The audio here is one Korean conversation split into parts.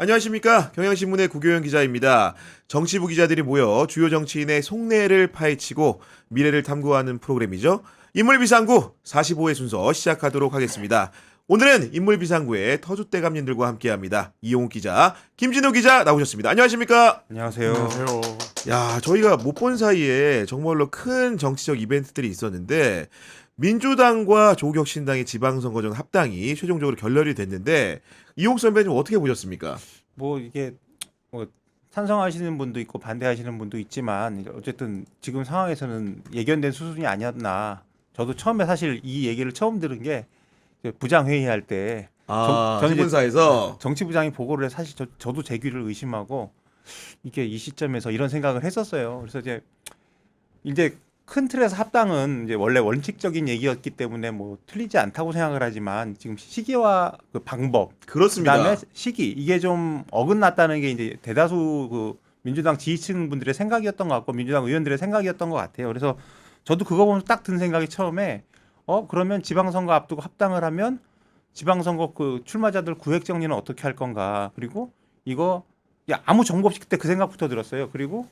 안녕하십니까. 경향신문의 구교영 기자입니다. 정치부 기자들이 모여 주요 정치인의 속내를 파헤치고 미래를 탐구하는 프로그램이죠. 인물비상구 45회 순서 시작하도록 하겠습니다. 오늘은 인물비상구의 터줏대감님들과 함께합니다. 이용욱 기자, 김진우 기자 나오셨습니다. 안녕하십니까? 안녕하세요. 안녕하세요. 야, 저희가 못 본 사이에 정말로 큰 정치적 이벤트들이 있었는데 민주당과 조국혁신당의 지방선거전 합당이 최종적으로 결렬이 됐는데 이용 선배님 어떻게 보셨습니까? 뭐 이게 뭐 찬성하시는 분도 있고 반대하시는 분도 있지만 어쨌든 지금 상황에서는 예견된 수순이 아니었나. 저도 처음에 사실 이 얘기를 처음 들은 게 부장 회의할 때 저는 신문사에서 정치부장이 보고를 해서 사실 저도 제 귀를 의심하고 이게 이 시점에서 이런 생각을 했었어요. 그래서 이제 큰 틀에서 합당은 이제 원래 원칙적인 얘기였기 때문에 뭐 틀리지 않다고 생각을 하지만 지금 시기와 그 방법, 그렇습니다. 그다음에 시기 이게 좀 어긋났다는 게 이제 대다수 그 민주당 지지층 분들의 생각이었던 것 같고 민주당 의원들의 생각이었던 것 같아요. 그래서 저도 그거 보면서 딱 든 생각이 처음에 그러면 지방선거 앞두고 합당을 하면 지방선거 그 출마자들 구획 정리는 어떻게 할 건가. 그리고 이거 아무 정보 없이 그때 그 생각부터 들었어요. 그리고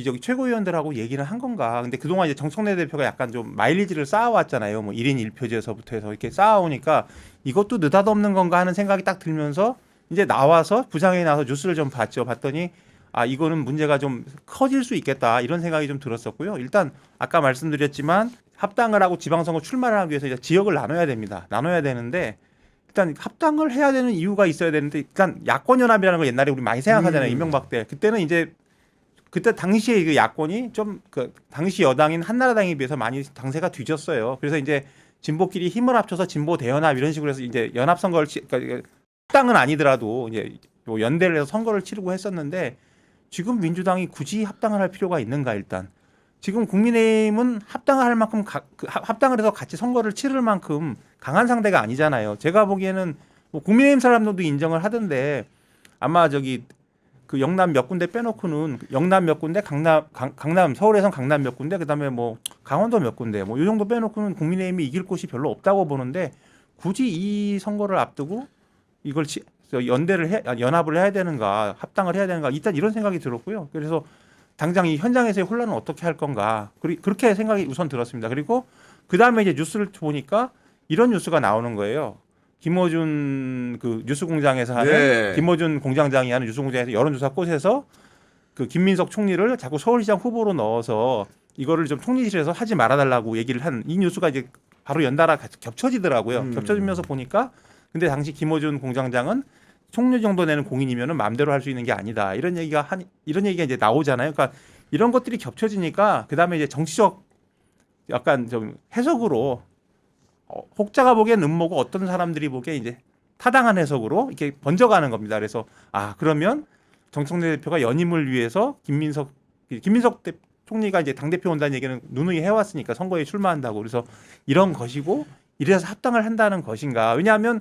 저기 최고위원들하고 얘기를 한 건가. 근데 그동안 이제 정청래 대표가 약간 좀 마일리지를 쌓아왔잖아요. 뭐 1인 1표제에서부터 해서 이렇게 쌓아오니까 이것도 느닷없는 건가 하는 생각이 딱 들면서 이제 나와서 부장회의 나와서 뉴스를 좀 봤죠. 봤더니 이거는 문제가 좀 커질 수 있겠다 이런 생각이 좀 들었었고요. 일단 아까 말씀드렸지만 합당을 하고 지방선거 출마를 하기 위해서 이제 지역을 나눠야 됩니다. 나눠야 되는데 일단 합당을 해야 되는 이유가 있어야 되는데 일단 야권연합이라는 걸 옛날에 우리 많이 생각하잖아요. 이명박 때. 그때는 이제 그때 당시에 그 야권이 좀 그 당시 여당인 한나라당에 비해서 많이 당세가 뒤졌어요. 그래서 이제 진보끼리 힘을 합쳐서 진보 대연합 이런 식으로 해서 이제 연합 선거를 그러니까 합당은 아니더라도 이제 뭐 연대를 해서 선거를 치르고 했었는데 지금 민주당이 굳이 합당을 할 필요가 있는가 일단. 지금 국민의힘은 합당을 할 만큼 합당을 해서 같이 선거를 치를 만큼 강한 상대가 아니잖아요. 제가 보기에는 뭐 국민의힘 사람들도 인정을 하던데 아마 그 영남 몇 군데 빼놓고는 영남 몇 군데, 강남 서울에선 강남 몇 군데, 그다음에 뭐 강원도 몇 군데, 뭐 이 정도 빼놓고는 국민의힘이 이길 곳이 별로 없다고 보는데 굳이 이 선거를 앞두고 이걸 연합을 해야 되는가, 합당을 해야 되는가, 일단 이런 생각이 들었고요. 그래서 당장 이 현장에서의 혼란은 어떻게 할 건가, 그렇게 생각이 우선 들었습니다. 그리고 그 다음에 이제 뉴스를 보니까 이런 뉴스가 나오는 거예요. 김어준 그 뉴스공장에서 하는 김어준 공장장이 하는 뉴스공장에서 여론조사 꽃에서 그 김민석 총리를 자꾸 서울시장 후보로 넣어서 이거를 좀 총리실에서 하지 말아달라고 얘기를 한 이 뉴스가 이제 바로 연달아 겹쳐지더라고요. 겹쳐지면서 보니까 근데 당시 김어준 공장장은 총리 정도 되는 공인이면은 마음대로 할 수 있는 게 아니다. 이런 얘기가 이제 나오잖아요. 그러니까 이런 것들이 겹쳐지니까 그 다음에 이제 정치적 약간 좀 해석으로. 혹자가 보기엔 음모고 어떤 사람들이 보기엔 이제 타당한 해석으로 이렇게 번져가는 겁니다. 그래서 그러면 정청래 대표가 연임을 위해서 김민석 총리가 이제 당대표 온다는 얘기는 누누이 해왔으니까 선거에 출마한다고. 그래서 이런 것이고 이래서 합당을 한다는 것인가. 왜냐하면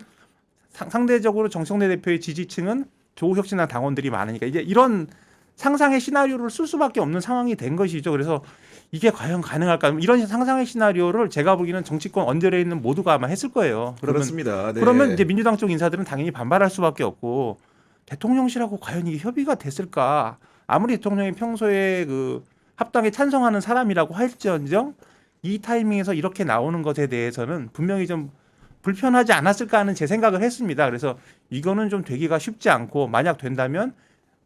상대적으로 정청래 대표의 지지층은 조국혁신당 당원들이 많으니까 이제 이런 상상의 시나리오를 쓸 수밖에 없는 상황이 된 것이죠. 그래서 이게 과연 가능할까? 이런 상상의 시나리오를 제가 보기에는 정치권 언저리에 있는 모두가 아마 했을 거예요. 그렇습니다. 네. 그러면 이제 민주당 쪽 인사들은 당연히 반발할 수밖에 없고 대통령실하고 과연 이게 협의가 됐을까? 아무리 대통령이 평소에 그 합당에 찬성하는 사람이라고 할지언정 이 타이밍에서 이렇게 나오는 것에 대해서는 분명히 좀 불편하지 않았을까 하는 제 생각을 했습니다. 그래서 이거는 좀 되기가 쉽지 않고 만약 된다면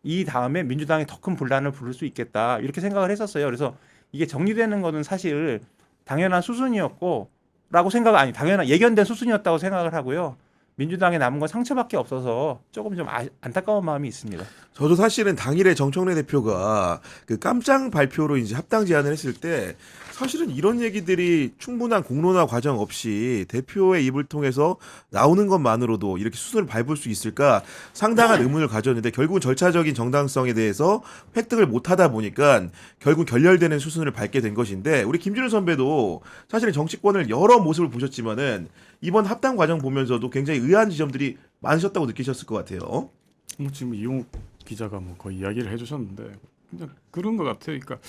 이 다음에 민주당이 더 큰 분란을 부를 수 있겠다 이렇게 생각을 했었어요. 그래서 이게 정리되는 거는 사실 당연한 수순이었고 당연한 예견된 수순이었다고 생각을 하고요. 민주당에 남은 건 상처밖에 없어서 조금 좀 안타까운 마음이 있습니다. 저도 사실은 당일에 정청래 대표가 그 깜짝 발표로 이제 합당 제안을 했을 때 사실은 이런 얘기들이 충분한 공론화 과정 없이 대표의 입을 통해서 나오는 것만으로도 이렇게 수순을 밟을 수 있을까 상당한 의문을 가졌는데 결국은 절차적인 정당성에 대해서 획득을 못하다 보니까 결국 결렬되는 수순을 밟게 된 것인데 우리 김준우 선배도 사실은 정치권을 여러 모습을 보셨지만은 이번 합당 과정 보면서도 굉장히 의아한 지점들이 많으셨다고 느끼셨을 것 같아요. 뭐 지금 이용욱 기자가 뭐 거의 이야기를 해주셨는데 그냥 그런 것 같아요. 그러니까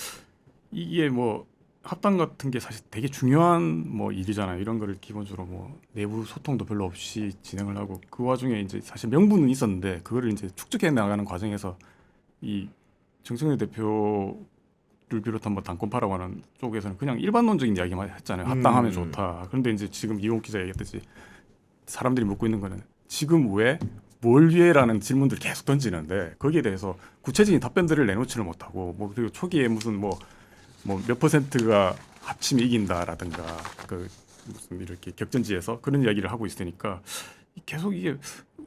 이게 뭐 합당 같은 게 사실 되게 중요한 뭐 일이잖아요. 이런 거를 기본적으로 뭐 내부 소통도 별로 없이 진행을 하고 그 와중에 이제 사실 명분은 있었는데 그거를 이제 축적해 나가는 과정에서 이 정청래 대표를 비롯한 뭐 당권파라고 하는 쪽에서는 그냥 일반론적인 이야기만 했잖아요. 합당하면 좋다. 그런데 이제 지금 이용 기자 얘기했듯이 사람들이 묻고 있는 거는 지금 왜 뭘 위해라는 질문들을 계속 던지는데 거기에 대해서 구체적인 답변들을 내놓지를 못하고 뭐 그리고 초기에 무슨 뭐 몇 퍼센트가 합치면 이긴다라든가 그 무슨 이렇게 격전지에서 그런 이야기를 하고 있으니까 계속 이게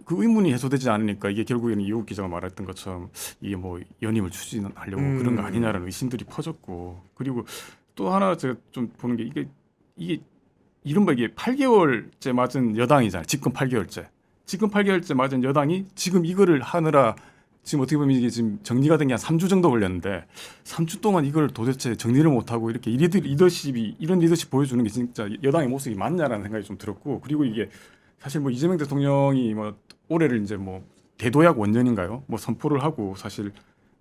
그 의문이 해소되지 않으니까 이게 결국에는 이호 기자가 말했던 것처럼 이게 뭐 연임을 추진하려고 그런 거 아니냐라는 의심들이 퍼졌고 그리고 또 하나 제가 좀 보는 게 이게 이른바 이게 8개월째 맞은 여당이잖아요. 집권 8개월째. 집권 8개월째 맞은 여당이 지금 이거를 하느라 지금 어떻게 보면 이게 지금 정리가 된 게 한 3주 정도 걸렸는데 3주 동안 이걸 도대체 정리를 못하고 이렇게 이런 리더십 보여주는 게 진짜 여당의 모습이 맞냐라는 생각이 좀 들었고 그리고 이게 사실 뭐 이재명 대통령이 뭐 올해를 이제 뭐 대도약 원년인가요? 뭐 선포를 하고 사실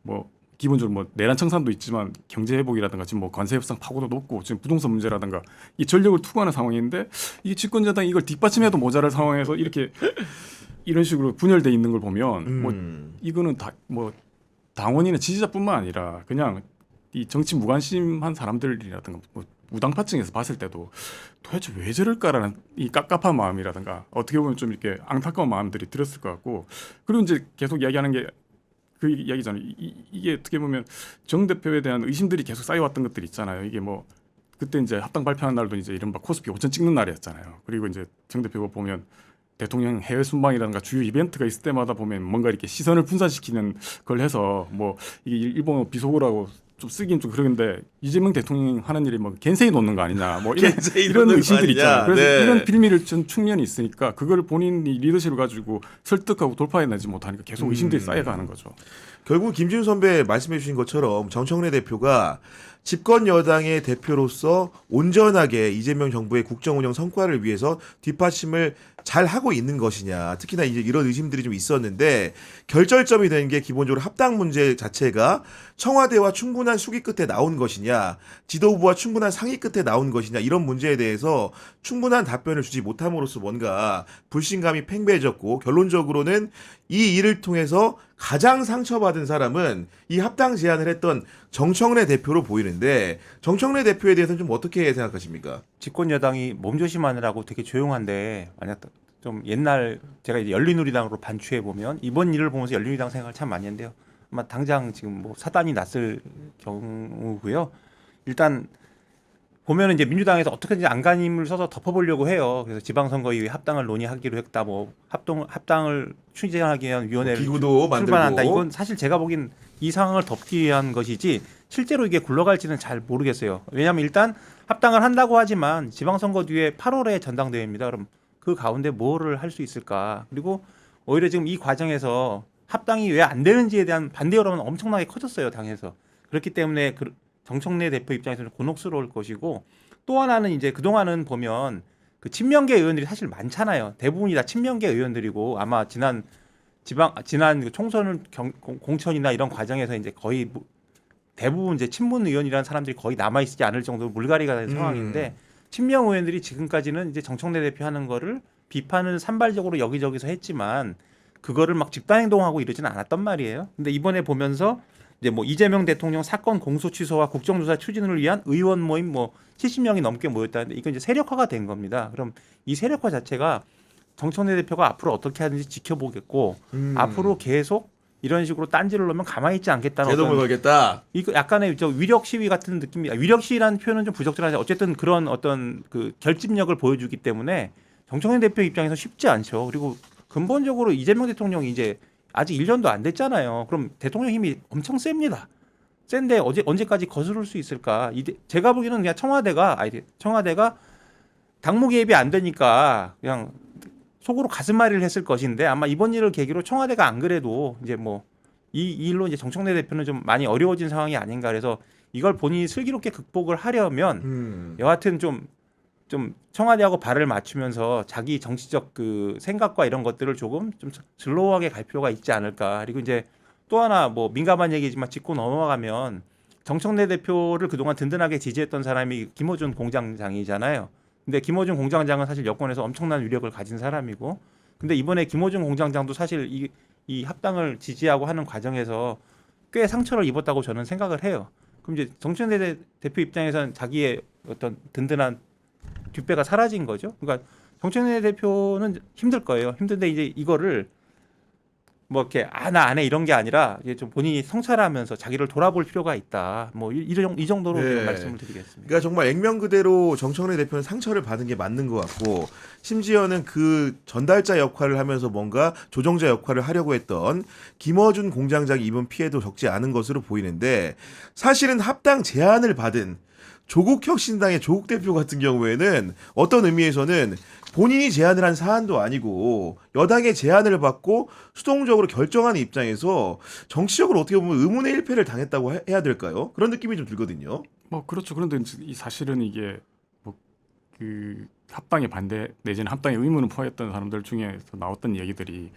뭐 기본적으로 뭐 내란 청산도 있지만 경제 회복이라든가 지금 뭐 관세 협상 파고도 높고 지금 부동산 문제라든가 이 전력을 투구하는 상황인데 이 집권 여당이 이걸 뒷받침해도 모자랄 상황에서 이렇게 이런 식으로 분열돼 있는 걸 보면 뭐 이거는 다 뭐 당원이나 지지자뿐만 아니라 그냥 이 정치 무관심한 사람들이라든가 뭐 무당파층에서 봤을 때도 도대체 왜 저럴까라는 이 깝깝한 마음이라든가 어떻게 보면 좀 이렇게 안타까운 마음들이 들었을 것 같고 그리고 이제 계속 이야기하는 게 그 이야기잖아요. 이게 어떻게 보면 정 대표에 대한 의심들이 계속 쌓여왔던 것들이 있잖아요. 이게 뭐 그때 이제 합당 발표한 날도 이제 이른바 코스피 5천 찍는 날이었잖아요. 그리고 이제 정 대표가 보면 대통령 해외 순방이라든가 주요 이벤트가 있을 때마다 보면 뭔가 이렇게 시선을 분산시키는 걸 해서 뭐 이게 일본어 비속어라고 좀 쓰긴 좀 그러는데 이재명 대통령 하는 일이 뭐 겐세이 놓는 거 아니냐 뭐 이런 의심들이 있잖아요. 그래서 네. 이런 빌미를 준 측면이 있으니까 그걸 본인이 리더십을 가지고 설득하고 돌파해내지 못하니까 계속 의심들이 쌓여가는 거죠. 결국 김진우 선배 말씀해 주신 것처럼 정청래 대표가 집권 여당의 대표로서 온전하게 이재명 정부의 국정 운영 성과를 위해서 뒷받침을 잘 하고 있는 것이냐. 특히나 이제 이런 의심들이 좀 있었는데 결절점이 된 게 기본적으로 합당 문제 자체가 청와대와 충분한 수기 끝에 나온 것이냐, 지도부와 충분한 상의 끝에 나온 것이냐 이런 문제에 대해서 충분한 답변을 주지 못함으로써 뭔가 불신감이 팽배해졌고 결론적으로는 이 일을 통해서 가장 상처받은 사람은 이 합당 제안을 했던 정청래 대표로 보이는데 정청래 대표에 대해서는 좀 어떻게 생각하십니까? 집권 여당이 몸조심하느라고 되게 조용한데 만약 좀 옛날 제가 이제 열린우리당으로 반추해 보면 이번 일을 보면서 열린우리당 생각을 참 많이 했는데요. 아마 당장 지금 뭐 사단이 났을 경우고요. 일단 보면은 이제 민주당에서 어떻게든지 안간힘을 써서 덮어보려고 해요. 그래서 지방선거위에 합당을 논의하기로 했다. 뭐 합당을 추진하기 위한 위원회를 기구도 출발한다. 만들고. 이건 사실 제가 보기엔 이 상황을 덮기 위한 것이지 실제로 이게 굴러갈지는 잘 모르겠어요. 왜냐하면 일단 합당을 한다고 하지만 지방선거 뒤에 8월에 전당대회입니다. 그럼 그 가운데 뭐를 할 수 있을까? 그리고 오히려 지금 이 과정에서 합당이 왜 안 되는지에 대한 반대 여론은 엄청나게 커졌어요. 당에서. 그렇기 때문에 정청래 대표 입장에서는 곤혹스러울 것이고 또 하나는 이제 그동안은 보면 그 친명계 의원들이 사실 많잖아요. 대부분이 다 친명계 의원들이고 아마 지난 그 총선 공천이나 이런 과정에서 이제 거의 대부분 이제 친문 의원이라는 사람들이 거의 남아 있지 않을 정도로 물갈이가 된 상황인데 친명 의원들이 지금까지는 이제 정청래 대표 하는 거를 비판을 산발적으로 여기저기서 했지만 그거를 막 집단행동하고 이러지는 않았단 말이에요. 근데 이번에 보면서 이제 뭐 이재명 대통령 사건 공소 취소와 국정조사 추진을 위한 의원 모임 뭐 70명이 넘게 모였다는데 이건 이제 세력화가 된 겁니다. 그럼 이 세력화 자체가 정청래 대표가 앞으로 어떻게 하는지 지켜보겠고 앞으로 계속 이런 식으로 딴지를 놓으면 가만히 있지 않겠다는 제동을 걸겠다. 이거 약간의 저 위력 시위 같은 느낌이 위력 시위라는 표현은 좀 부적절하지 어쨌든 그런 어떤 그 결집력을 보여주기 때문에 정청래 대표 입장에서 쉽지 않죠. 그리고 근본적으로 이재명 대통령이 이제 아직 1년도 안 됐잖아요. 그럼 대통령 힘이 엄청 셉니다. 센데 언제까지 거스를 수 있을까? 제가 보기에는 그냥 청와대가 당무 개입이 안 되니까 그냥 속으로 가슴앓이를 했을 것인데 아마 이번 일을 계기로 청와대가 안 그래도 이제 뭐 이 일로 이제 정청래 대표는 좀 많이 어려워진 상황이 아닌가 그래서 이걸 본인이 슬기롭게 극복을 하려면 여하튼 좀 청와대하고 발을 맞추면서 자기 정치적 그 생각과 이런 것들을 조금 좀 슬로우하게 갈 필요가 있지 않을까. 그리고 이제 또 하나 뭐 민감한 얘기지만 짚고 넘어가면 정청래 대표를 그동안 든든하게 지지했던 사람이 김어준 공장장이잖아요. 근데 김어준 공장장은 사실 여권에서 엄청난 위력을 가진 사람이고, 근데 이번에 김어준 공장장도 사실 이 합당을 지지하고 하는 과정에서 꽤 상처를 입었다고 저는 생각을 해요. 그럼 이제 정청래 대표 입장에서는 자기의 어떤 든든한 뒷배가 사라진 거죠. 그러니까 정청래 대표는 힘들 거예요. 힘든데 이제 이거를 뭐 이렇게 나 안 해 이런 게 아니라 이제 좀 본인이 성찰하면서 자기를 돌아볼 필요가 있다. 뭐 이 정도로 네. 좀 말씀을 드리겠습니다. 그러니까 정말 액면 그대로 정청래 대표는 상처를 받은 게 맞는 것 같고 심지어는 그 전달자 역할을 하면서 뭔가 조정자 역할을 하려고 했던 김어준 공장장이 입은 피해도 적지 않은 것으로 보이는데 사실은 합당 제안을 받은 조국혁신당의 조국 대표 같은 경우에는 어떤 의미에서는 본인이 제안을 한 사안도 아니고 여당의 제안을 받고 수동적으로 결정하는 입장에서 정치적으로 어떻게 보면 의문의 일패를 당했다고 해야 될까요? 그런 느낌이 좀 들거든요. 뭐 그렇죠. 그런데 이제 이 사실은 이게 뭐 그 합당에 반대 내지는 합당에 의문을 포했던 사람들 중에서 나왔던 얘기들이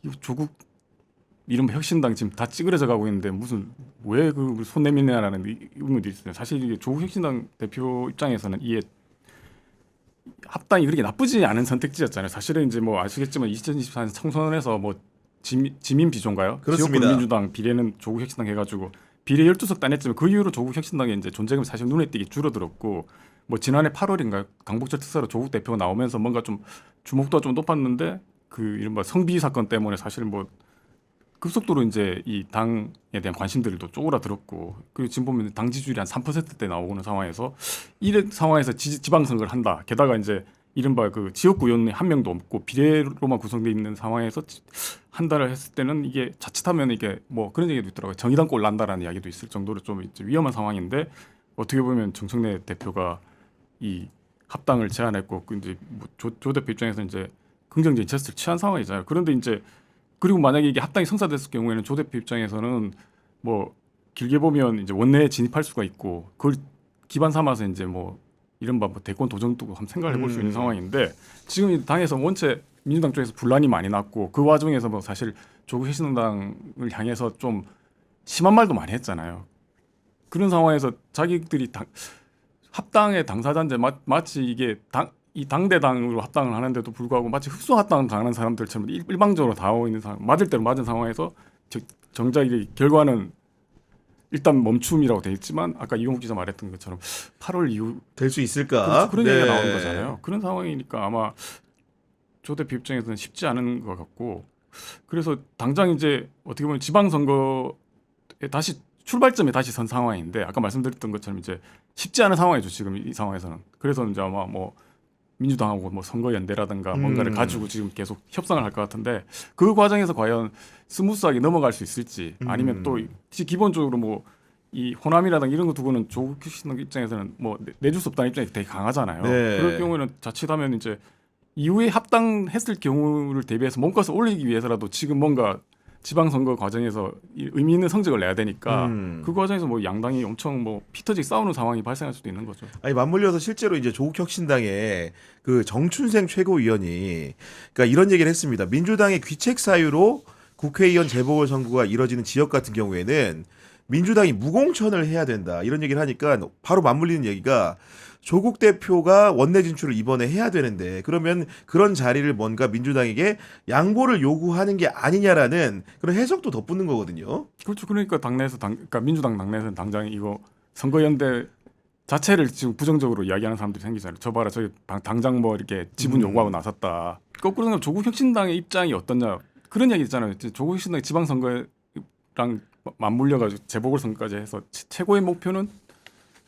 이 조국 이른바 혁신당 지금 다 찌그러져 가고 있는데 무슨 왜 그 손 내미냐라는 의문들이 있어요. 사실 이게 조국 혁신당 대표 입장에서는 이게 합당이 그렇게 나쁘지 않은 선택지였잖아요. 사실은 이제 뭐 아시겠지만 2024년 총선에서 뭐 지민 비조인가요? 그렇습니다. 지역구 민주당 비례는 조국 혁신당 해가지고 비례 12석 따냈지만 그 이후로 조국 혁신당의 이제 존재감이 사실 눈에 띄게 줄어들었고 뭐 지난해 8월인가 강복절 특사로 조국 대표가 나오면서 뭔가 좀 주목도가 좀 높았는데 그 이른바 성비 사건 때문에 사실 뭐 급속도로 이제 이 당에 대한 관심들도 쪼그라들었고 그리고 지금 보면 당 지지율이 한 3%대 나오는 상황에서 이런 상황에서 지방선거를 한다. 게다가 이제 이른바 그 지역구 의원이 한 명도 없고 비례로만 구성돼 있는 상황에서 한 달을 했을 때는 이게 자칫하면 이게 뭐 그런 얘기도 있더라고요. 정의당 꼴 난다라는 이야기도 있을 정도로 좀 이제 위험한 상황인데 어떻게 보면 정청래 대표가 이 합당을 제안했고 그 이제 뭐 조 대표 입장에서 이제 긍정적인 제스처를 취한 상황이잖아요. 그런데 이제 그리고 만약에 이게 합당이 성사됐을 경우에는 조 대표 입장에서는 뭐 길게 보면 이제 원내에 진입할 수가 있고 그걸 기반 삼아서 이제 뭐 이른바 뭐 대권 도전도 한번 생각을 해볼 수 있는 상황인데 지금 이 당에서 원체 민주당 쪽에서 분란이 많이 났고 그 와중에서 뭐 사실 조국 혁신당을 향해서 좀 심한 말도 많이 했잖아요. 그런 상황에서 자기들이 합당의 당사자인데 마치 이게 이 당대당으로 합당을 하는데도 불구하고 마치 흡수 합당을 당하는 사람들처럼 일방적으로 다가오고 있는 상황, 맞을 대로 맞은 상황에서 정작 이 결과는 일단 멈춤이라고 돼 있지만 아까 이용욱 기자 말했던 것처럼 8월 이후 될 수 있을까? 그렇죠. 그런 네. 얘기가 나오는 거잖아요. 그런 상황이니까 아마 조 대표 입장에서는 쉽지 않은 것 같고 그래서 당장 이제 어떻게 보면 지방선거에 다시 출발점에 다시 선 상황인데 아까 말씀드렸던 것처럼 이제 쉽지 않은 상황이죠. 지금 이 상황에서는. 그래서 이제 아마 뭐 민주당하고 뭐 선거연대라든가 뭔가를 가지고 지금 계속 협상을 할 것 같은데 그 과정에서 과연 스무스하게 넘어갈 수 있을지 아니면 또 기본적으로 뭐 이 호남이라든가 이런 거 두고는 조국 혁신당 입장에서는 뭐 내줄 수 없다는 입장이 되게 강하잖아요. 네. 그럴 경우에는 자칫하면 이제 이후에 합당했을 경우를 대비해서 몸값을 올리기 위해서라도 지금 뭔가 지방선거 과정에서 의미 있는 성적을 내야 되니까 그 과정에서 뭐 양당이 엄청 뭐 피터지게 싸우는 상황이 발생할 수도 있는 거죠. 아니 맞물려서 실제로 이제 조국혁신당의 그 정춘생 최고위원이 그러니까 이런 얘기를 했습니다. 민주당의 귀책 사유로 국회의원 재보궐선거가 이뤄지는 지역 같은 경우에는 민주당이 무공천을 해야 된다 이런 얘기를 하니까 바로 맞물리는 얘기가 조국 대표가 원내 진출을 이번에 해야 되는데 그러면 그런 자리를 뭔가 민주당에게 양보를 요구하는 게 아니냐라는 그런 해석도 덧붙는 거거든요. 그렇죠. 그러니까 당내에서 그러니까 민주당 당내에서는 당장 이거 선거연대 자체를 지금 부정적으로 이야기하는 사람들이 생기잖아요. 저 봐라, 저기 당장 뭐 이렇게 지분 요구하고 나섰다. 거꾸로 생각하면 조국 혁신당의 입장이 어떠냐 그런 얘기 있잖아요. 조국 혁신당이 지방선거랑 맞물려가지고 재보궐선거까지 해서 최고의 목표는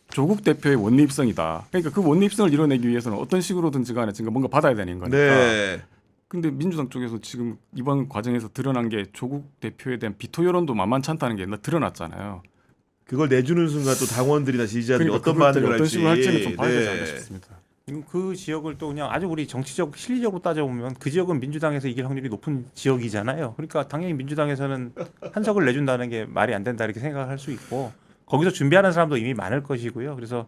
조국 대표의 원내 입성이다. 그러니까 그 원내 입성을 이뤄내기 위해서는 어떤 식으로든지 간에 지금 뭔가 받아야 되는 거니까. 네. 근데 민주당 쪽에서 지금 이번 과정에서 드러난 게 조국 대표에 대한 비토 여론도 만만치 않다는 게 드러났잖아요. 그걸 내주는 순간 또 당원들이나 지지자들이 그러니까 어떤 반응을 어떤 할지. 식으로 할지는 좀 봐야 되지 네. 않나 싶습니다. 그 지역을 또 그냥 아주 우리 정치적 실리적으로 따져보면 그 지역은 민주당에서 이길 확률이 높은 지역이잖아요. 그러니까 당연히 민주당에서는 한석을 내준다는 게 말이 안 된다 이렇게 생각할 수 있고 거기서 준비하는 사람도 이미 많을 것이고요. 그래서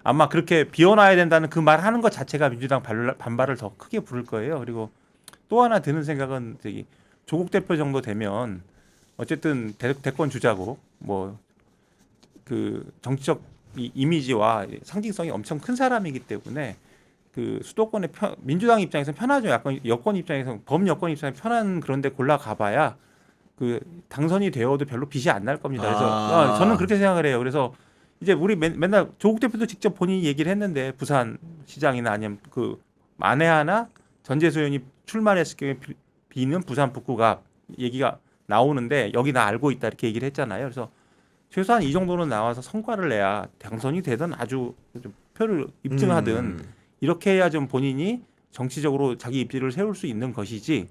아마 그렇게 비워놔야 된다는 그 말 하는 것 자체가 민주당 반발을 더 크게 부를 거예요. 그리고 또 하나 드는 생각은 저기 조국 대표 정도 되면 어쨌든 대권 주자고 뭐 그 정치적 이미지와 상징성이 엄청 큰 사람이기 때문에 그 수도권의 민주당 입장에서 편하죠. 약간 여권 입장에서 범여권 입장에서 편한 그런데 골라 가봐야 그 당선이 되어도 별로 빚이 안 날 겁니다. 그래서 저는 그렇게 생각을 해요. 그래서 이제 우리 맨날 조국 대표도 직접 본인이 얘기를 했는데 부산 시장이나 아니면 그 만에 하나 전재수 의원이 출마했을 경우에 비는 부산 북구가 얘기가 나오는데 여기 나 알고 있다 이렇게 얘기를 했잖아요. 그래서 최소한 이 정도는 나와서 성과를 내야 당선이 되든 아주 좀 표를 입증하든 이렇게 해야 좀 본인이 정치적으로 자기 입지를 세울 수 있는 것이지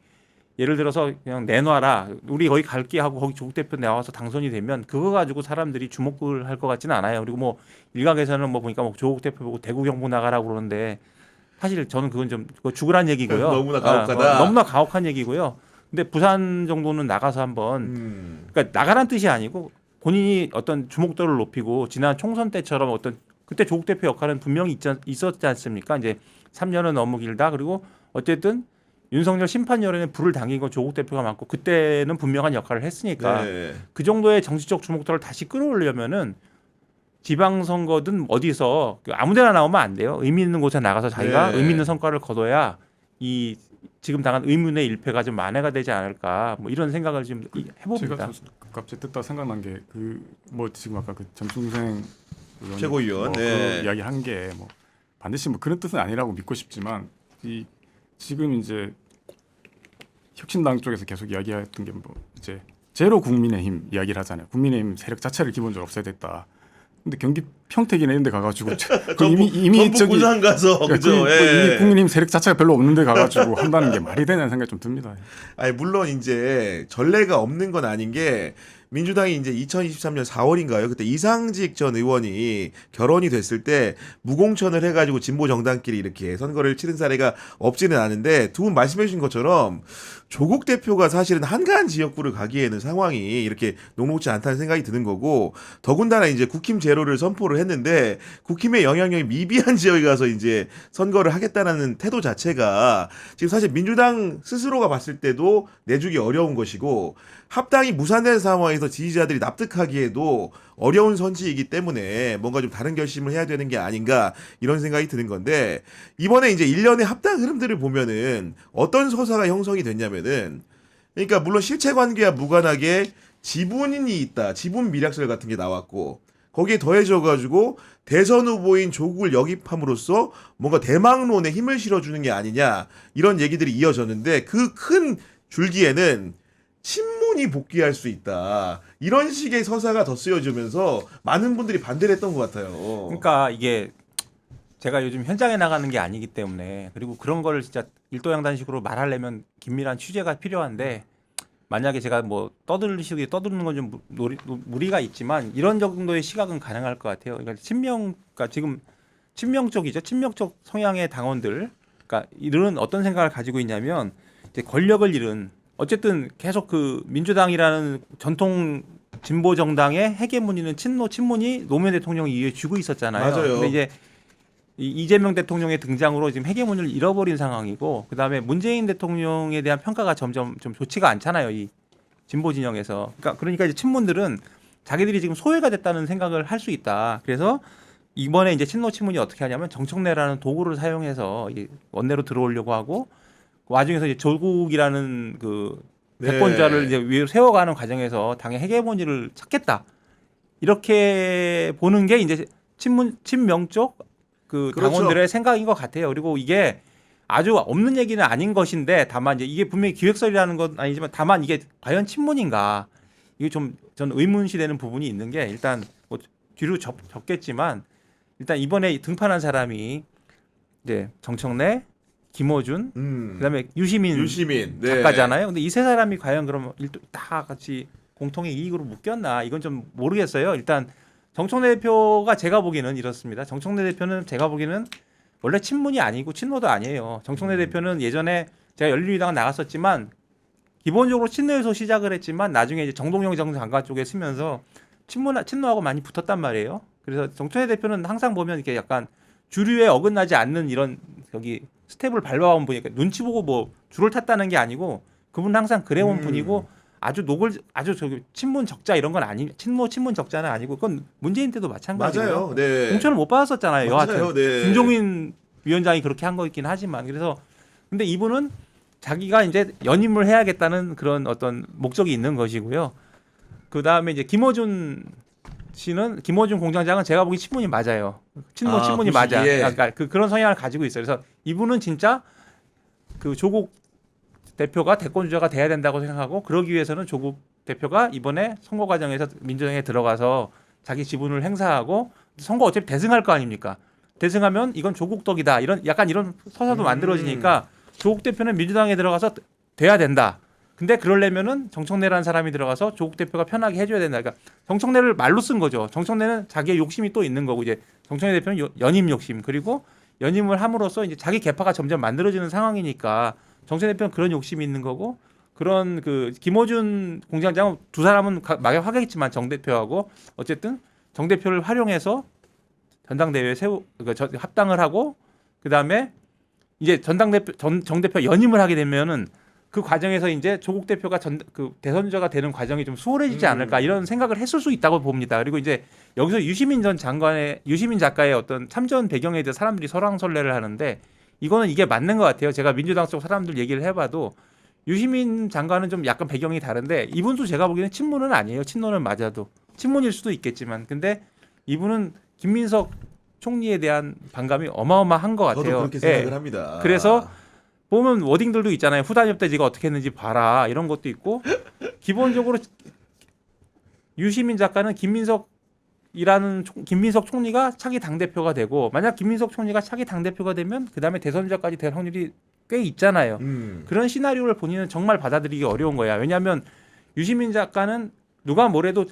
예를 들어서 그냥 내놔라 우리 거기 갈게 하고 거기 조국 대표 나와서 당선이 되면 그거 가지고 사람들이 주목을 할 것 같지는 않아요. 그리고 뭐 일각에서는 뭐 보니까 뭐 조국 대표 보고 대구 경북 나가라고 그러는데 사실 저는 그건 좀 그거 죽으란 얘기고요. 너무나 가혹하다. 너무나 가혹한 얘기고요. 근데 부산 정도는 나가서 한번 그러니까 나가란 뜻이 아니고 본인이 어떤 주목도를 높이고 지난 총선 때처럼 어떤 그때 조국 대표 역할은 분명히 있었지 않습니까? 이제 3년은 너무 길다. 그리고 어쨌든 윤석열 심판열에는 불을 당긴 건 조국 대표가 맞고 그때는 분명한 역할을 했으니까 네. 그 정도의 정치적 주목도를 다시 끌어올려면은 지방선거든 어디서 아무데나 나오면 안 돼요. 의미 있는 곳에 나가서 자기가 네. 의미 있는 성과를 거둬야 이 지금 당한 의문의 일패가 좀 만회가 되지 않을까 뭐 이런 생각을 좀 해봅니다. 제가 갑자기 듣다 생각난 게 그 뭐 지금 아까 그 전충생 최고위원 뭐 네. 그 이야기 한 게 뭐 반드시 뭐 그런 뜻은 아니라고 믿고 싶지만 이 지금 이제 혁신당 쪽에서 계속 이야기했던 게 뭐 이제 제로 국민의힘 이야기를 하잖아요. 국민의힘 세력 자체를 기본적으로 없애야 됐다. 근데 경기 평택이나 이런 데 가가지고 이미 전북 부산 가서 그러니까 그죠? 뭐 예. 이미 국민의힘 세력 자체가 별로 없는 데 가가지고 한다는 게 말이 되냐는 생각이 좀 듭니다. 아니 물론 이제 전례가 없는 건 아닌 게 민주당이 이제 2023년 4월인가요? 그때 이상직 전 의원이 결혼이 됐을 때 무공천을 해가지고 진보 정당끼리 이렇게 선거를 치른 사례가 없지는 않은데 두 분 말씀해주신 것처럼 조국 대표가 사실은 한가한 지역구를 가기에는 상황이 이렇게 녹록지 않다는 생각이 드는 거고 더군다나 이제 국힘 제로를 선포를 했는데 국힘의 영향력이 미비한 지역에 가서 이제 선거를 하겠다는 태도 자체가 지금 사실 민주당 스스로가 봤을 때도 내주기 어려운 것이고 합당이 무산된 상황에서 지지자들이 납득하기에도 어려운 선지이기 때문에 뭔가 좀 다른 결심을 해야 되는 게 아닌가 이런 생각이 드는 건데 이번에 이제 일련의 합당 흐름들을 보면은 어떤 서사가 형성이 됐냐면은 그러니까 물론 실체 관계와 무관하게 지분이 있다. 지분 미락설 같은 게 나왔고 거기에 더해져 가지고 대선 후보인 조국을 역입함으로써 뭔가 대망론에 힘을 실어주는 게 아니냐 이런 얘기들이 이어졌는데 그 큰 줄기에는 친문이 복귀할 수 있다. 이런 식의 서사가 더 쓰여지면서 많은 분들이 반대를 했던 것 같아요. 그러니까 이게 제가 요즘 현장에 나가는 게 아니기 때문에 그리고 그런 거를 진짜 일도양단식으로 말하려면 긴밀한 취재가 필요한데 만약에 제가 뭐 떠들는 건 좀 무리가 있지만 이런 정도의 시각은 가능할 것 같아요. 그러니까 그러니까 지금 친명 쪽이죠. 친명적 성향의 당원들, 그러니까 이들은 어떤 생각을 가지고 있냐면 이제 권력을 잃은 어쨌든 계속 그 민주당이라는 전통 진보 정당의 헤게모니는 친문이 노무현 대통령이 이어주고 있었잖아요. 맞아요. 근데 이제 이재명 대통령의 등장으로 지금 헤게모니를 잃어버린 상황이고 그다음에 문재인 대통령에 대한 평가가 점점 좀 좋지가 않잖아요. 이 진보 진영에서. 그러니까 이제 친문들은 자기들이 지금 소외가 됐다는 생각을 할 수 있다. 그래서 이번에 이제 친문이 어떻게 하냐면 정청래라는 도구를 사용해서 원내로 들어오려고 하고 그 와중에서 이제 조국이라는 그 대권자를 이제 위로 세워가는 과정에서 당의 헤게모니를 찾겠다. 이렇게 보는 게 이제 친명 쪽 그 그렇죠. 당원들의 생각인 것 같아요. 그리고 이게 아주 없는 얘기는 아닌 것인데 다만 이제 이게 분명히 기획설이라는 건 아니지만 다만 이게 과연 친문인가 이게 좀 저는 의문시되는 부분이 있는 게 일단 뭐 뒤로 접겠지만 일단 이번에 등판한 사람이 이제 정청래, 김어준, 그다음에 유시민 네. 작가잖아요. 근데 이 세 사람이 과연 그러면 다 같이 공통의 이익으로 묶였나 이건 좀 모르겠어요. 일단 정청래 대표가 제가 보기에는 이렇습니다. 정청래 대표는 제가 보기에는 원래 친문이 아니고 친노도 아니에요. 정청래 대표는 예전에 제가 열린우리당 나갔었지만 기본적으로 친노에서 시작을 했지만 나중에 이제 정동영 전 장관 쪽에 쓰면서 친노하고 많이 붙었단 말이에요. 그래서 정청래 대표는 항상 보면 이렇게 약간 주류에 어긋나지 않는 이런 여기 스텝을 밟아온 분이니까 눈치 보고 뭐 줄을 탔다는 게 아니고 그분은 항상 그래온 분이고 아주 저기 친문 적자 이런 건 친문 적자는 아니고 그건 문재인 때도 마찬가지예요. 맞아요. 네. 공천을 못 받았었잖아요. 맞아요. 여하튼 네. 김종인 위원장이 그렇게 한 거있긴 하지만 그래서 근데 이분은 자기가 이제 연임을 해야겠다는 그런 어떤 목적이 있는 것이고요. 그 다음에 이제 김어준 공장장은 제가 보기 친문이 맞아요. 친문이 맞아. 예. 그러니까 그런 성향을 가지고 있어요. 그래서 이분은 진짜 그 조국 대표가 대권 주자가 돼야 된다고 생각하고 그러기 위해서는 조국 대표가 이번에 선거 과정에서 민주당에 들어가서 자기 지분을 행사하고 선거 어차피 대승할 거 아닙니까? 대승하면 이건 조국 덕이다. 약간 이런 서사도 만들어지니까 조국 대표는 민주당에 들어가서 돼야 된다. 근데 그러려면은 정청래라는 사람이 들어가서 조국 대표가 편하게 해줘야 된다. 그러니까 정청래를 말로 쓴 거죠. 정청래는 자기의 욕심이 또 있는 거고 이제 정청래 대표는 연임 욕심 그리고 연임을 함으로써 이제 자기 계파가 점점 만들어지는 상황이니까 정청래 대표는 그런 욕심이 있는 거고 그런 그 김어준 공장장은 두 사람은 막연하겠지만 정 대표하고 어쨌든 정 대표를 활용해서 전당대회에 합당을 하고 그 다음에 이제 정 대표 연임을 하게 되면은 그 과정에서 이제 조국 대표가 대선주자가 되는 과정이 좀 수월해지지 않을까 이런 생각을 했을 수 있다고 봅니다. 그리고 이제 여기서 유시민 작가의 어떤 참전 배경에 대해서 사람들이 설왕설래를 하는데 이거는 이게 맞는 것 같아요. 제가 민주당 쪽 사람들 얘기를 해봐도 유시민 장관은 좀 약간 배경이 다른데 이분도 제가 보기에는 친문은 아니에요. 친노는 맞아도 친문일 수도 있겠지만 근데 이분은 김민석 총리에 대한 반감이 어마어마한 것 같아요. 저도 그렇게 생각을 합니다. 그래서 보면 워딩들도 있잖아요. 후단협 때 지가 어떻게 했는지 봐라 이런 것도 있고 기본적으로 유시민 작가는 김민석 총리가 차기 당대표가 되고 만약 김민석 총리가 차기 당대표가 되면 그다음에 대선주자까지 될 확률이 꽤 있잖아요. 그런 시나리오를 본인은 정말 받아들이기 어려운 거야. 왜냐하면 유시민 작가는 누가 뭐래도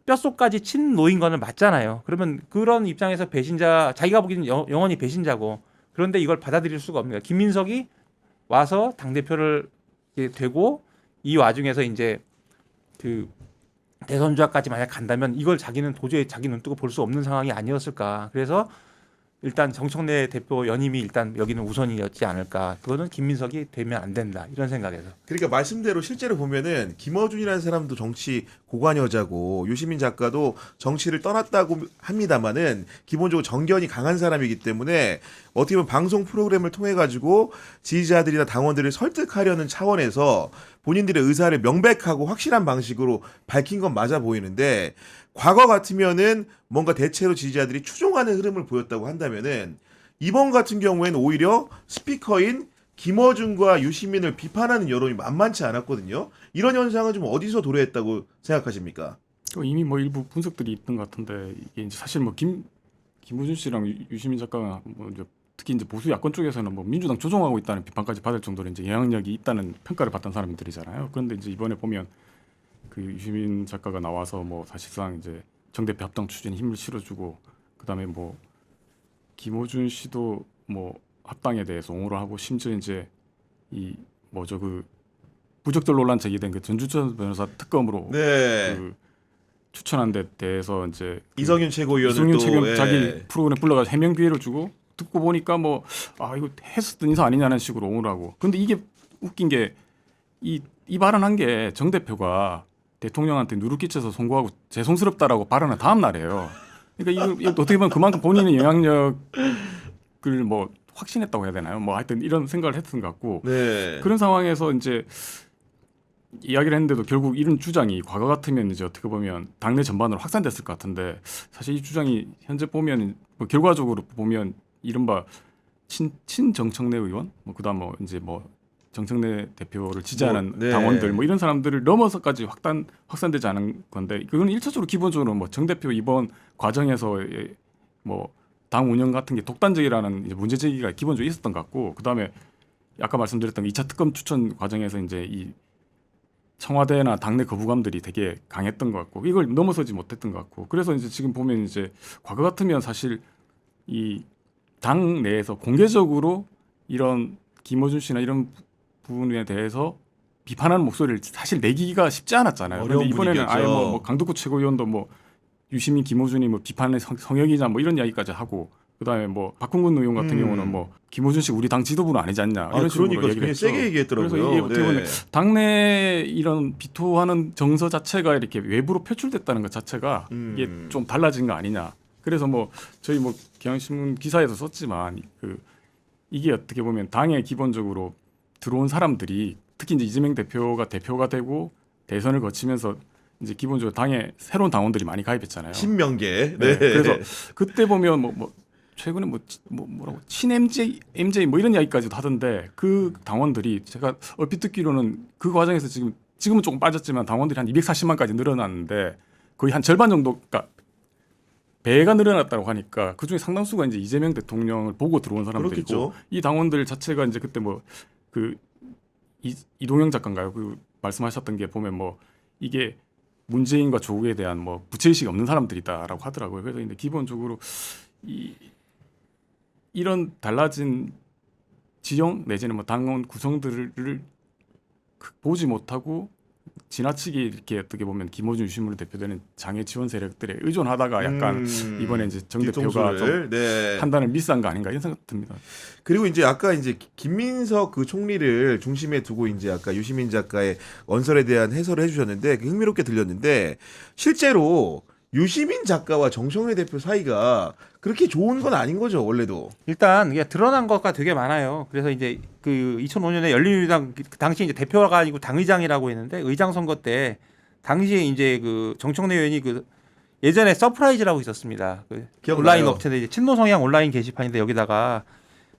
뼛속까지 친노인 거는 맞잖아요. 그러면 그런 입장에서 자기가 보기에는 영원히 배신자고 그런데 이걸 받아들일 수가 없는 거예요. 김민석이 와서 당대표를 되고 이 와중에서 이제 그 대선주자까지 만약 간다면 이걸 자기는 도저히 자기 눈 뜨고 볼 수 없는 상황이 아니었을까. 그래서 일단 정청래 대표 연임이 일단 여기는 우선이었지 않을까. 그거는 김민석이 되면 안 된다. 이런 생각에서. 그러니까 말씀대로 실제로 보면은 김어준이라는 사람도 정치 고관 여자고 유시민 작가도 정치를 떠났다고 합니다만은 기본적으로 정견이 강한 사람이기 때문에 어떻게 보면 방송 프로그램을 통해 가지고 지지자들이나 당원들을 설득하려는 차원에서 본인들의 의사를 명백하고 확실한 방식으로 밝힌 건 맞아 보이는데 과거 같으면은 뭔가 대체로 지지자들이 추종하는 흐름을 보였다고 한다면은 이번 같은 경우에는 오히려 스피커인 김어준과 유시민을 비판하는 여론이 만만치 않았거든요. 이런 현상은 좀 어디서 도래했다고 생각하십니까? 이미 뭐 일부 분석들이 있던 것 같은데 이게 이제 사실 뭐 김어준 씨랑 유시민 작가가 뭐 이제 특히 이제 보수 야권 쪽에서는 뭐 민주당 조종하고 있다는 비판까지 받을 정도로 이제 영향력이 있다는 평가를 받던 사람들이잖아요. 그런데 이제 이번에 보면 그 유시민 작가가 나와서 뭐 사실상 이제 정대표 합당 추진에 힘을 실어주고 그다음에 뭐 김어준 씨도 뭐 합당에 대해서 옹호를 하고 심지어 이제 이 뭐죠 그 부적절 논란 제기된 그 전주천 변호사 특검으로 네. 그 추천한 데 대해서 이제 이성윤 최고위원을 이성윤 또 최고 예. 자기 프로그램 불러가지고 해명 기회를 주고 듣고 보니까 뭐 이거 했었던 인사 아니냐는 식으로 옹호를 하고 근데 이게 웃긴 게 이 발언한 게 정 대표가 대통령한테 누를 끼쳐서 송구하고 죄송스럽다라고 발언한 다음 날이에요. 그러니까 이거 어떻게 보면 그만큼 본인의 영향력을 뭐 확신했다고 해야 되나요? 뭐 하여튼 이런 생각을 했던 것 같고 네. 그런 상황에서 이제 이야기를 했는데도 결국 이런 주장이 과거 같으면 이제 어떻게 보면 당내 전반으로 확산됐을 것 같은데 사실 이 주장이 현재 보면 뭐 결과적으로 보면 이른바 친정청래 의원 뭐 그다음 뭐 이제 뭐 정청래 대표를 지지하는 네. 당원들 뭐 이런 사람들을 넘어서까지 확산되지 않은 건데 그건 1차적으로 기본적으로 뭐 정 대표 이번 과정에서 뭐 당 운영 같은 게 독단적이라는 이제 문제 제기가 기본적으로 있었던 것 같고 그다음에 아까 말씀드렸던 2차 특검 추천 과정에서 이제 이 청와대나 당내 거부감들이 되게 강했던 것 같고 이걸 넘어서지 못했던 것 같고 그래서 이제 지금 보면 이제 과거 같으면 사실 이 당 내에서 공개적으로 이런 김어준 씨나 이런 부분에 대해서 비판하는 목소리를 사실 내기가 쉽지 않았잖아요. 그런데 이번에는 분위기였죠. 아예 뭐 강덕구 최고위원도 뭐 유시민 김어준이 뭐 비판의 성역이냐 뭐 이런 이야기까지 하고 그다음에 뭐 박홍근 의원 같은 경우는 뭐 김호준 씨 우리 당 지도부는 아니지 않냐 이런 식으로 그러니까 얘기를 굉장히 했죠. 세게 얘기했더라고요. 그래서 이게 어떻게 보면 당내 이런 비토하는 정서 자체가 이렇게 외부로 표출됐다는 것 자체가 이게 좀 달라진 거 아니냐. 그래서 뭐 저희 뭐 경향신문 기사에서 썼지만 이게 어떻게 보면 당에 기본적으로 들어온 사람들이 특히 이제 이재명 대표가 되고 대선을 거치면서 이제 기본적으로 당에 새로운 당원들이 많이 가입했잖아요. 신명계. 네. 그래서 그때 보면 뭐 최근에 뭐라고 친 MJ 뭐 이런 이야기까지도 하던데 그 당원들이 제가 얼핏 듣기로는 그 과정에서 지금은 조금 빠졌지만 당원들이 한 240만까지 늘어났는데 거의 한 절반 정도, 그러니까 배가 늘어났다고 하니까 그 중에 상당수가 이제 이재명 대통령을 보고 들어온 사람들이고 그렇겠죠. 이 당원들 자체가 이제 그때 뭐 이동영 작가인가요? 그 말씀하셨던 게 보면 뭐 이게 문재인과 조국에 대한 뭐 부채의식이 없는 사람들이다라고 하더라고요. 그래서 이제 기본적으로 이런 달라진 지형 내지는 뭐 당원 구성들을 보지 못하고 지나치게 이렇게 어떻게 보면 김어준 유시민으로 대표되는 장애 지원 세력들에 의존하다가 약간 이번에 이제 정 대표가 좀 판단을 미스한 거 아닌가 이런 생각 듭니다. 그리고 이제 아까 이제 김민석 그 총리를 중심에 두고 이제 아까 유시민 작가의 언설에 대한 해설을 해주셨는데 흥미롭게 들렸는데 실제로 유시민 작가와 정청래 대표 사이가 그렇게 좋은 건 아닌 거죠 원래도. 일단 이게 드러난 것가 되게 많아요. 그래서 이제 그 2005년에 열린우리당 그 당시 이제 대표가 아니고 당의장이라고 했는데 의장 선거 때 당시에 이제 그 정청래 의원이 그 예전에 서프라이즈라고 있었습니다. 그 기억나요. 온라인 업체인데 이제 친노 성향 온라인 게시판인데 여기다가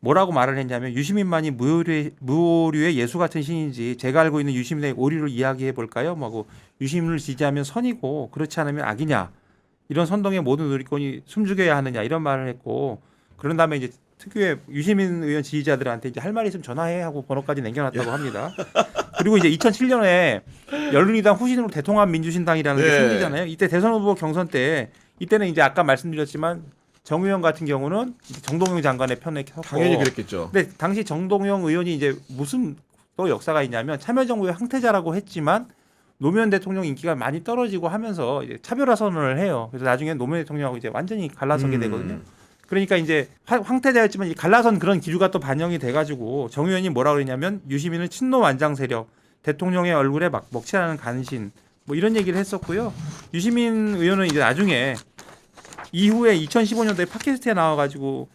뭐라고 말을 했냐면 유시민만이 무오류의 예수 같은 신인지 제가 알고 있는 유시민의 오류를 이야기해 볼까요? 뭐고 유시민을 지지하면 선이고 그렇지 않으면 악이냐? 이런 선동의 모든 누리꾼이 숨죽여야 하느냐 이런 말을 했고 그런 다음에 이제 특유의 유시민 의원 지지자들한테 이제 할 말이 있으면 전화해 하고 번호까지 남겨놨다고 합니다. 그리고 이제 2007년에 열린우리당 후신으로 대통합 민주신당이라는 게 생기잖아요. 이때 대선 후보 경선 때 이때는 이제 아까 말씀드렸지만 정 의원 같은 경우는 정동영 장관의 편에 섰고 당연히 그랬겠죠. 근데 당시 정동영 의원이 이제 무슨 또 역사가 있냐면 참여정부의 황태자라고 했지만 노무현 대통령 인기가 많이 떨어지고 하면서 이제 차별화 선언을 해요. 그래서 나중에 노무현 대통령하고 이제 완전히 갈라서게 되거든요. 그러니까 이제 황태자였지만 이 갈라선 그런 기류가 또 반영이 돼가지고 정 의원이 뭐라 그랬냐면 유시민은 친노 완장 세력, 대통령의 얼굴에 막 먹칠하는 간신 뭐 이런 얘기를 했었고요. 유시민 의원은 이제 나중에 이후에 2015년도에 팟캐스트에 나와가지고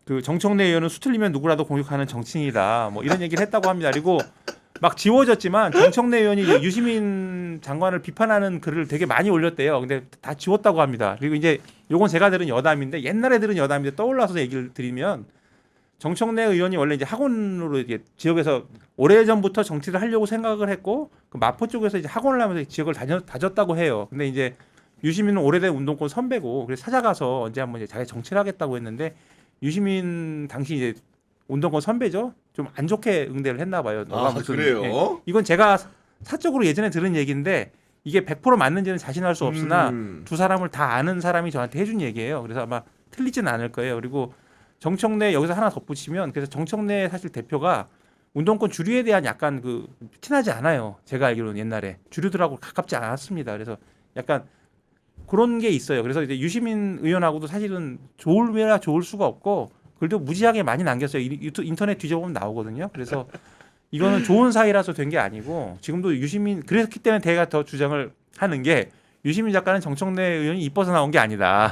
그 정청래 의원은 수틀리면 누구라도 공격하는 정치인이다 뭐 이런 얘기를 했다고 합니다. 그리고 막 지워졌지만 정청래 의원이 유시민 장관을 비판하는 글을 되게 많이 올렸대요. 근데 다 지웠다고 합니다. 그리고 이제 요건 제가 들은 여담인데 옛날에 들은 여담인데 떠올라서 얘기를 드리면 정청래 의원이 원래 이제 학원으로 이게 지역에서 오래전부터 정치를 하려고 생각을 했고 그 마포 쪽에서 이제 학원을 하면서 지역을 다녔다고 해요. 근데 이제 유시민은 오래된 운동권 선배고 그래서 찾아가서 언제 한번 이제 자기 정치를 하겠다고 했는데 유시민 당시 이제 운동권 선배죠. 좀 안 좋게 응대를 했나 봐요. 아, 그래요? 예. 이건 제가 사적으로 예전에 들은 얘기인데 이게 100% 맞는지는 자신할 수 없으나 두 사람을 다 아는 사람이 저한테 해준 얘기예요. 그래서 아마 틀리지는 않을 거예요. 그리고 정청래 여기서 하나 덧붙이면 그래서 정청래 사실 대표가 운동권 주류에 대한 약간 그 친하지 않아요. 제가 알기로는 옛날에 주류들하고 가깝지 않았습니다. 그래서 약간 그런 게 있어요. 그래서 이제 유시민 의원하고도 사실은 좋을래야 좋을 수가 없고 글도 무지하게 많이 남겼어요. 인터넷 뒤져보면 나오거든요. 그래서 이거는 좋은 사이라서 된 게 아니고 지금도 유시민 그랬기 때문에 제가 더 주장을 하는 게 유시민 작가는 정청래 의원이 이뻐서 나온 게 아니다.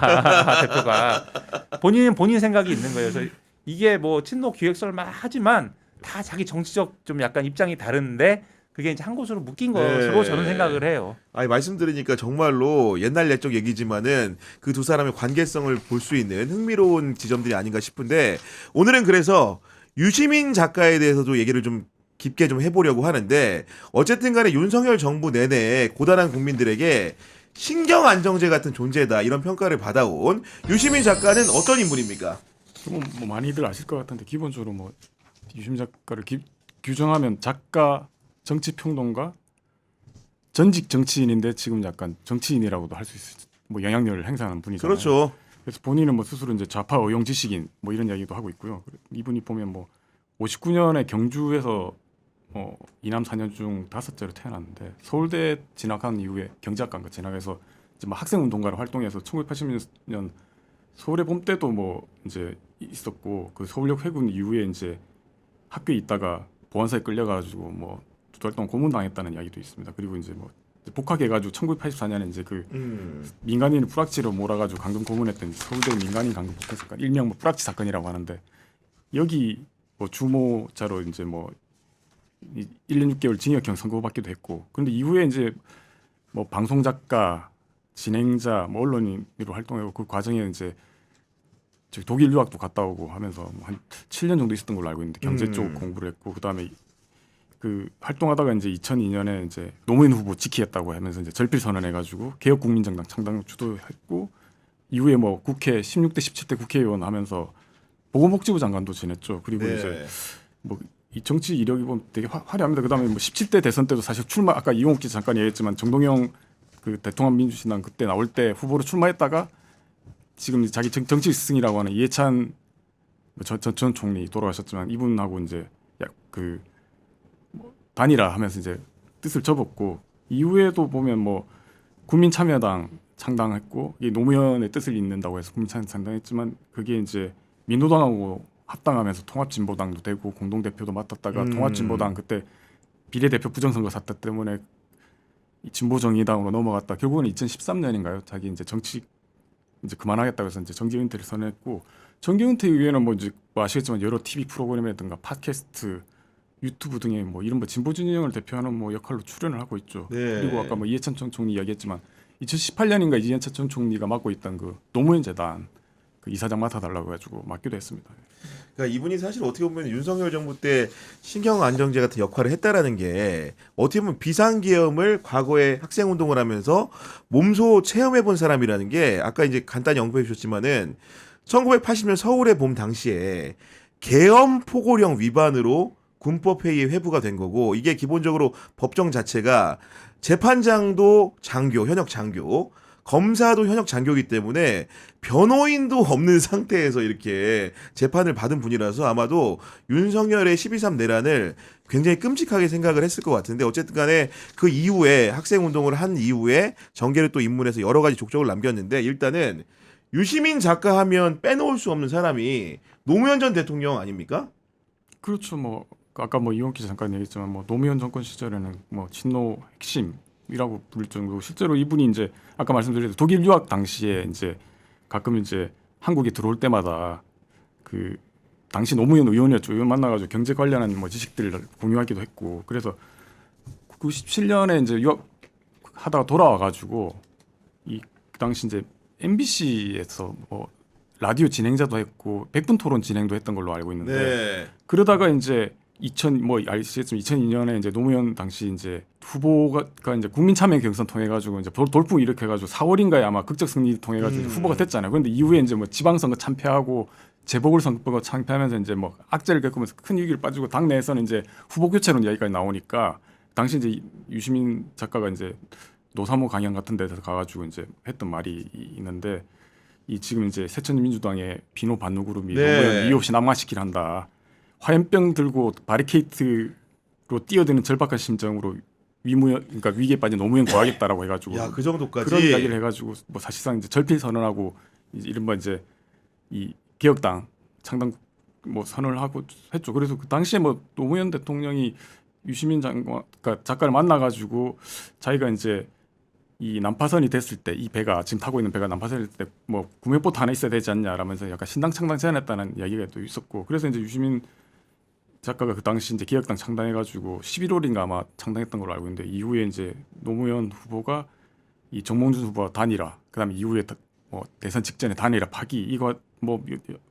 대표가 본인은 본인 생각이 있는 거예요. 그래서 이게 뭐 친노 기획설만 하지만 다 자기 정치적 좀 약간 입장이 다른데 그게 이제 한 곳으로 묶인 것으로 저는 생각을 해요. 아니 말씀 들으니까 정말로 옛날 옛적 얘기지만은 그 두 사람의 관계성을 볼 수 있는 흥미로운 지점들이 아닌가 싶은데 오늘은 그래서 유시민 작가에 대해서도 얘기를 좀 깊게 좀 해보려고 하는데 어쨌든 간에 윤석열 정부 내내 고단한 국민들에게 신경 안정제 같은 존재다 이런 평가를 받아온 유시민 작가는 어떤 인물입니까? 뭐 많이들 아실 것 같은데 기본적으로 뭐 유시민 작가를 규정하면 작가, 정치평론가, 전직 정치인인데 지금 약간 정치인이라고도 할 수 있을 뭐 영향력을 행사하는 분이잖아요. 그렇죠. 그래서 본인은 뭐 스스로 이제 좌파 의용 지식인 뭐 이런 이야기도 하고 있고요. 이분이 보면 뭐 59년에 경주에서 이남 4년 중 5째로 태어났는데 서울대 진학한 이후에 경제학과인가 진학해서 이제 막 학생 운동가로 활동해서 1980년 서울의 봄 때도 뭐 이제 있었고 그 서울역 회군 이후에 이제 학교에 있다가 보안사에 끌려가지고 뭐 두 달 동안 고문당했다는 이야기도 있습니다. 그리고 이제 뭐 복학해가지고 1984년에 이제 그 민간인을 프락치로 몰아가지고 강금 고문했던 서울대 민간인 강금 폭행 사건, 일명 뭐 프락치 사건이라고 하는데 여기 뭐 주모자로 이제 뭐 1년 6개월 징역형 선고받기도 했고, 그런데 이후에 이제 뭐 방송 작가, 진행자, 뭐 언론인으로 활동하고 그 과정에 이제 저기 독일 유학도 갔다 오고 하면서 뭐한 7년 정도 있었던 걸로 알고 있는데 경제 쪽 공부를 했고, 그다음에 그 활동하다가 이제 2002년에 이제 노무현 후보 지키겠다고 하면서 이제 절필 선언해가지고 개혁국민정당 창당 주도했고, 이후에 뭐 국회 16대 17대 국회의원 하면서 보건복지부 장관도 지냈죠. 그리고 네. 이제 뭐 이 정치 이력이 보면 되게 화려합니다. 그다음에 뭐 17대 대선 때도 사실 출마, 아까 이용욱 기자 잠깐 얘기했지만 정동영 그 대통령 민주신당 그때 나올 때 후보로 출마했다가 지금 자기 정치 스승이라고 하는 이해찬 전 총리 돌아가셨지만 이분하고 이제 그 단일화 하면서 이제 뜻을 접었고, 이후에도 보면 뭐 국민참여당 창당했고, 이게 노무현의 뜻을 잇는다고 해서 국민참여 창당했지만 그게 이제 민노당하고 합당하면서 통합진보당도 되고 공동대표도 맡았다가 통합진보당 그때 비례대표 부정선거 사태 때문에 진보정의당으로 넘어갔다 결국은 2013년인가요? 자기 이제 정치 이제 그만하겠다고 해서 이제 정계 은퇴를 선언했고, 정계 은퇴 이후에는 뭐 이제 뭐 아시겠지만 여러 TV 프로그램이라든가 팟캐스트, 유튜브 등의 뭐 이런 뭐 진보 진영을 대표하는 뭐 역할로 출연을 하고 있죠. 네. 그리고 아까 뭐 이해찬 전 총리 이야기했지만 2018년인가 이해찬 전 총리가 맡고 있던 그 노무현 재단 그 이사장 맡아달라고 해가지고 맡기도 했습니다. 그러니까 이분이 사실 어떻게 보면 윤석열 정부 때 신경 안정제 같은 역할을 했다라는 게 어떻게 보면 비상계엄을 과거에 학생 운동을 하면서 몸소 체험해 본 사람이라는 게 아까 이제 간단히 언급해 주셨지만은 1980년 서울의 봄 당시에 계엄 포고령 위반으로 군법회의에 회부가 된 거고, 이게 기본적으로 법정 자체가 재판장도 장교, 현역 장교, 검사도 현역 장교이기 때문에 변호인도 없는 상태에서 이렇게 재판을 받은 분이라서 아마도 윤석열의 12.3 내란을 굉장히 끔찍하게 생각을 했을 것 같은데, 어쨌든 간에 그 이후에 학생운동을 한 이후에 정계를 또 입문해서 여러 가지 족적을 남겼는데, 일단은 유시민 작가 하면 빼놓을 수 없는 사람이 노무현 전 대통령 아닙니까? 그렇죠. 뭐 아까 뭐 이용 기자 잠깐 얘기했지만 뭐 노무현 정권 시절에는 뭐 친노 핵심이라고 부를 정도로 실제로 이분이 이제 아까 말씀드린 독일 유학 당시에 이제 가끔 이제 한국에 들어올 때마다 그 당시 노무현 의원이었죠. 의원 만나가지고 경제 관련한 뭐 지식들을 공유하기도 했고, 그래서 97년에 이제 유학 하다가 돌아와가지고 그 당시 이제 MBC에서 뭐 라디오 진행자도 했고 100분 토론 진행도 했던 걸로 알고 있는데, 네. 그러다가 이제 뭐 아시겠지만 2002년에 이제 노무현 당시 이제 후보가 이제 국민참여 경선 통해 가지고 이제 돌풍 일으켜 가지고 4월인가에 아마 극적 승리 통해 가지고 후보가 됐잖아요. 그런데 이후에 이제 뭐 지방선거 참패하고 재보궐선거 참패하면서 이제 뭐 악재를 겪으면서 큰 위기를 빠지고 당내에서는 이제 후보 교체론 이야기까지 나오니까 당시 이제 유시민 작가가 이제 노사모 강연 같은 데서 가가지고 이제 했던 말이 있는데, 이 지금 이제 새천년 민주당의 비노 반노 그룹이 네. 노무현 이유 없이 낙마시키려 한다. 화염병 들고 바리케이트로 뛰어드는 절박한 심정으로 그러니까 위기에 빠진 노무현 구하겠다라고 해가지고 야, 그 정도까지. 그런 이야기를 해가지고 뭐 사실상 이제 절필 선언하고 이제 이른바 이제 이 개혁당 창당 뭐 선언을 하고 했죠. 그래서 그 당시에 뭐 노무현 대통령이 유시민 장관, 그러니까 작가를 만나가지고 자기가 이제 이 난파선이 됐을 때 이 배가 지금 타고 있는 배가 난파선이 됐을 때 뭐 구매보트 하나 있어야 되지 않냐라면서 약간 신당 창당 제안했다는 이야기가 또 있었고, 그래서 이제 유시민 작가가 그 당시 이제 기획당 창당해가지고 11월인가 아마 창당했던 걸로 알고 있는데, 이후에 이제 노무현 후보가 이 정몽준 후보와 단일화, 그다음에 이후에 뭐 대선 직전에 단일화 파기, 이거 뭐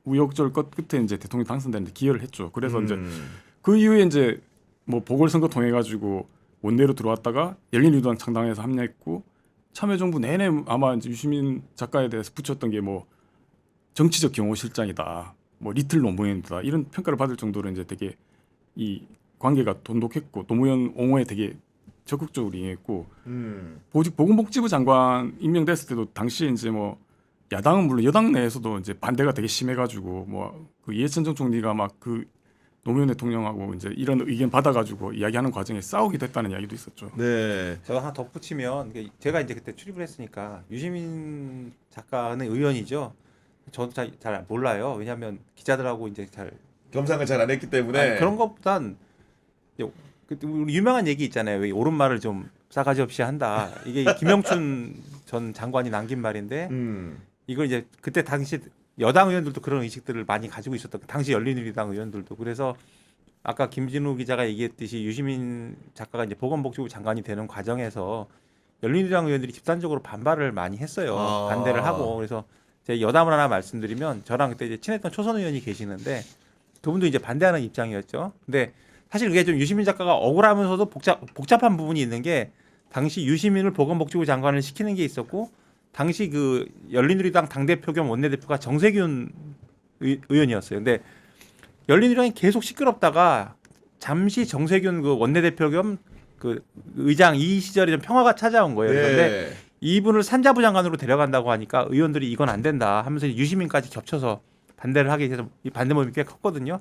우여곡절 끝에 이제 대통령 당선되는데 기여를 했죠. 그래서 이제 그 이후에 이제 뭐 보궐선거 통해 가지고 원내로 들어왔다가 열린우리당 창당해서 합류했고, 참여정부 내내 아마 이제 유시민 작가에 대해서 붙였던 게 뭐 정치적 경호실장이다, 뭐 리틀 노무현이다, 이런 평가를 받을 정도로 이제 되게 이 관계가 돈독했고 노무현 옹호에 되게 적극적으로 임했고, 보건복지부 장관 임명됐을 때도 당시에 이제 뭐 야당은 물론 여당 내에서도 이제 반대가 되게 심해가지고 뭐 그 이해찬 전 총리가 막 그 노무현 대통령하고 이제 이런 의견 받아가지고 이야기하는 과정에 싸우기도 했다는 이야기도 있었죠. 네. 제가 하나 덧붙이면 제가 이제 그때 출입을 했으니까 유시민 작가는 의원이죠. 저도 잘 몰라요. 왜냐하면 기자들하고 이제 잘 겸상을 잘 안 했기 때문에 아니, 그런 것보단 우리 유명한 얘기 있잖아요. 왜 옳은 말을 좀 싸가지 없이 한다. 이게 김영춘 전 장관이 남긴 말인데 이걸 이제 그때 당시 여당 의원들도 그런 의식들을 많이 가지고 있었던 당시 열린우리당 의원들도 그래서 아까 김진우 기자가 얘기했듯이 유시민 작가가 이제 보건복지부 장관이 되는 과정에서 열린우리당 의원들이 집단적으로 반발을 많이 했어요. 아. 반대를 하고 그래서 제 여담을 하나 말씀드리면 저랑 그때 이제 친했던 초선 의원이 계시는데 그분도 이제 반대하는 입장이었죠. 근데 사실 그게 좀 유시민 작가가 억울하면서도 복잡한 부분이 있는 게 당시 유시민을 보건복지부 장관을 시키는 게 있었고 당시 그 열린우리당 당대표 겸 원내대표가 정세균 의원이었어요. 근데 열린우리당이 계속 시끄럽다가 잠시 정세균 그 원내대표 겸 그 의장 이 시절에 좀 평화가 찾아온 거예요. 그런데 네. 이분을 산자부 장관으로 데려간다고 하니까 의원들이 이건 안 된다 하면서 유시민까지 겹쳐서 반대를 하게 돼서 이 반대 모임이 꽤 컸거든요.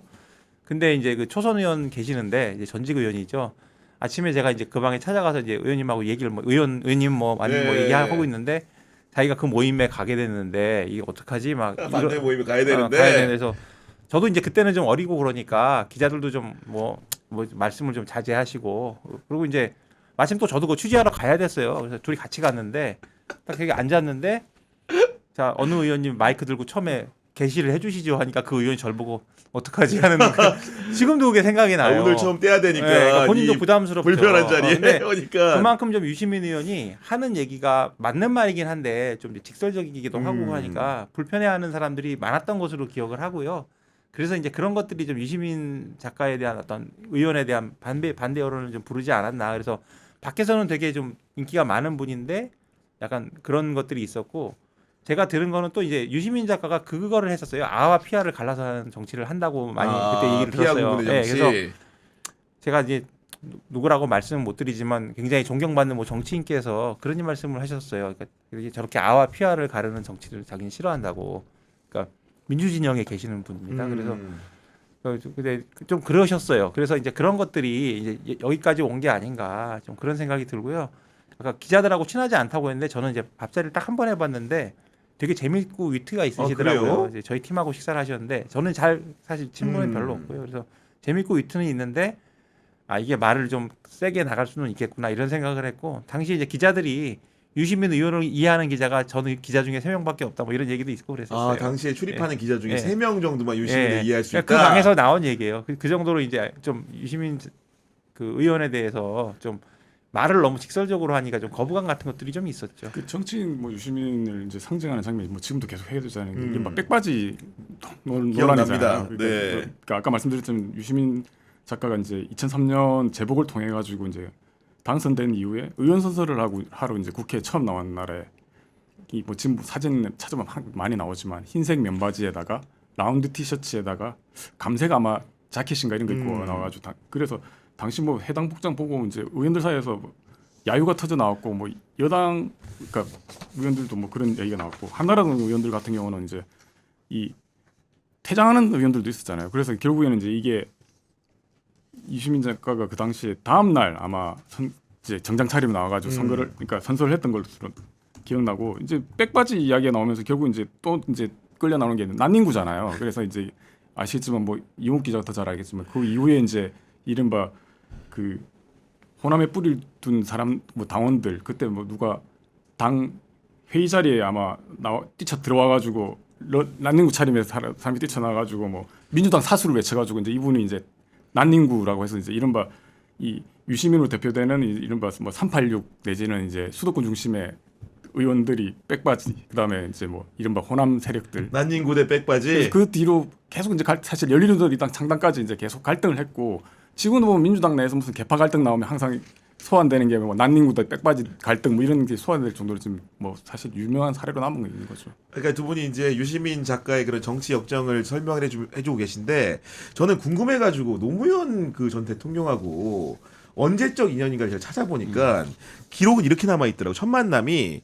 근데 이제 그 초선 의원 계시는데 이제 전직 의원이죠. 아침에 제가 이제 그 방에 찾아가서 이제 의원님하고 얘기를 뭐 의원님 뭐 아니 뭐 네. 얘기하고 있는데 자기가 그 모임에 가게 됐는데 이게 어떡하지 막 반대 모임에 가야 되는데 가야 되는데 그래서 저도 이제 그때는 좀 어리고 그러니까 기자들도 좀 뭐 말씀을 좀 자제하시고 그리고 이제 마침 또 저도 그 취재하러 가야 됐어요. 그래서 둘이 같이 갔는데 딱 여기 앉았는데 자 어느 의원님 마이크 들고 처음에 게시를 해주시죠 하니까 그 의원이 저를 보고 어떡하지 하는 지금도 그게 생각이 나요. 오늘 처음 떼야 되니까 네, 그러니까 본인도 이 부담스럽죠. 불편한 자리에 근데 오니까 그만큼 좀 유시민 의원이 하는 얘기가 맞는 말이긴 한데 좀 직설적이기도 하고 하니까 불편해하는 사람들이 많았던 것으로 기억을 하고요. 그래서 이제 그런 것들이 좀 유시민 작가에 대한 어떤 의원에 대한 반대 여론을 좀 부르지 않았나. 그래서 밖에서는 되게 좀 인기가 많은 분인데 약간 그런 것들이 있었고 제가 들은 거는 또 이제 유시민 작가가 그거를 했었어요. 아와 피아를 갈라서 하는 정치를 한다고 많이 그때 얘기를 피아 들었어요. 구분의 정치. 그래서 제가 이제 누구라고 말씀은 못 드리지만 굉장히 존경받는 뭐 정치인께서 그런 말씀을 하셨어요. 그러니까 이렇게 저렇게 아와 피아를 가르는 정치를 자기는 싫어한다고. 그러니까 민주진영에 계시는 분입니다. 그래서 근데 좀 그러셨어요. 그래서 이제 그런 것들이 이제 여기까지 온 게 아닌가 좀 그런 생각이 들고요. 아까 기자들하고 친하지 않다고 했는데 저는 이제 밥자리를 딱 한 번 해봤는데 되게 재밌고 위트가 있으시더라고요. 그래요? 이제 저희 팀하고 식사를 하셨는데 저는 사실 친분은 별로 없고요. 그래서 재밌고 위트는 있는데 아 이게 말을 좀 세게 나갈 수는 있겠구나 이런 생각을 했고 당시 이제 기자들이 유시민 의원을 이해하는 기자가 저는 기자 중에 3명밖에 없다 뭐 이런 얘기도 있고 그랬었어요. 아 당시에 출입하는 기자 중에 예. 3명 정도만 유시민을 이해할 수 있다. 그 방에서 나온 얘기예요. 그 정도로 이제 좀 유시민 그 의원에 대해서 좀 말을 너무 직설적으로 하니까 좀 거부감 같은 것들이 좀 있었죠. 그 정치인 뭐 유시민을 이제 상징하는 장면이 뭐 지금도 계속 해되잖아요. 이게 막 백바지 기억납니다. 논란이잖아요. 그러니까, 네. 그러니까 아까 말씀드렸지만 유시민 작가가 이제 2003년 제복을 통해 가지고 이제 당선된 이후에 의원 선서를 하러 이제 국회에 처음 나온 날에 이 뭐 지금 사진 찾으면 많이 나오지만 흰색 면바지에다가 라운드 티셔츠에다가 감색 아마 자켓인가 이런 거 입고 나와가지고 그래서 당시 뭐 해당 복장 보고 이제 의원들 사이에서 뭐 야유가 터져 나왔고 뭐 여당 그러니까 의원들도 뭐 그런 얘기가 나왔고 한나라당 의원들 같은 경우는 이제 이 퇴장하는 의원들도 있었잖아요. 그래서 결국에는 이제 이게 이시민 작가가 그 당시에 다음 날 아마 이제 정장 차림 나와가지고 선거를 그러니까 선서를 했던 걸로 기억나고 이제 백바지 이야기가 나오면서 결국 이제 또 이제 끌려 나오는 게 난닝구잖아요. 그래서 이제 아시겠지만 뭐 이목 기자가 더 잘 알겠지만 그 이후에 이제 이른바 그 호남에 뿌리를 둔 사람 뭐 당원들 그때 뭐 누가 당 회의 자리에 아마 뛰쳐 들어와가지고 난닝구 차림에서 사람이 뛰쳐나가지고 뭐 민주당 사수를 외쳐가지고 이제 이분이 이제 난닝구라고 해서 이제 이른바 이 유시민으로 대표되는 이른바 뭐 386 내지는 이제 수도권 중심의 의원들이 백바지 그다음에 이제 뭐 이른바 호남 세력들 난닝구대 백바지. 그 뒤로 계속 이제 사실 열린우리당 창당까지 이제 계속 갈등을 했고 지금도 보면 민주당 내에서 무슨 개파 갈등 나오면 항상 소환되는 게 뭐 난닝구대 백바지 갈등 뭐 이런 게 소환될 정도로 지금 뭐 사실 유명한 사례로 남은 게 있는 거죠. 그러니까 두 분이 이제 유시민 작가의 그런 정치 역정을 설명을 해주고 계신데 저는 궁금해가지고 노무현 그 전 대통령하고 언제적 인연인가를 제가 찾아보니까 기록은 이렇게 남아 있더라고. 첫 만남이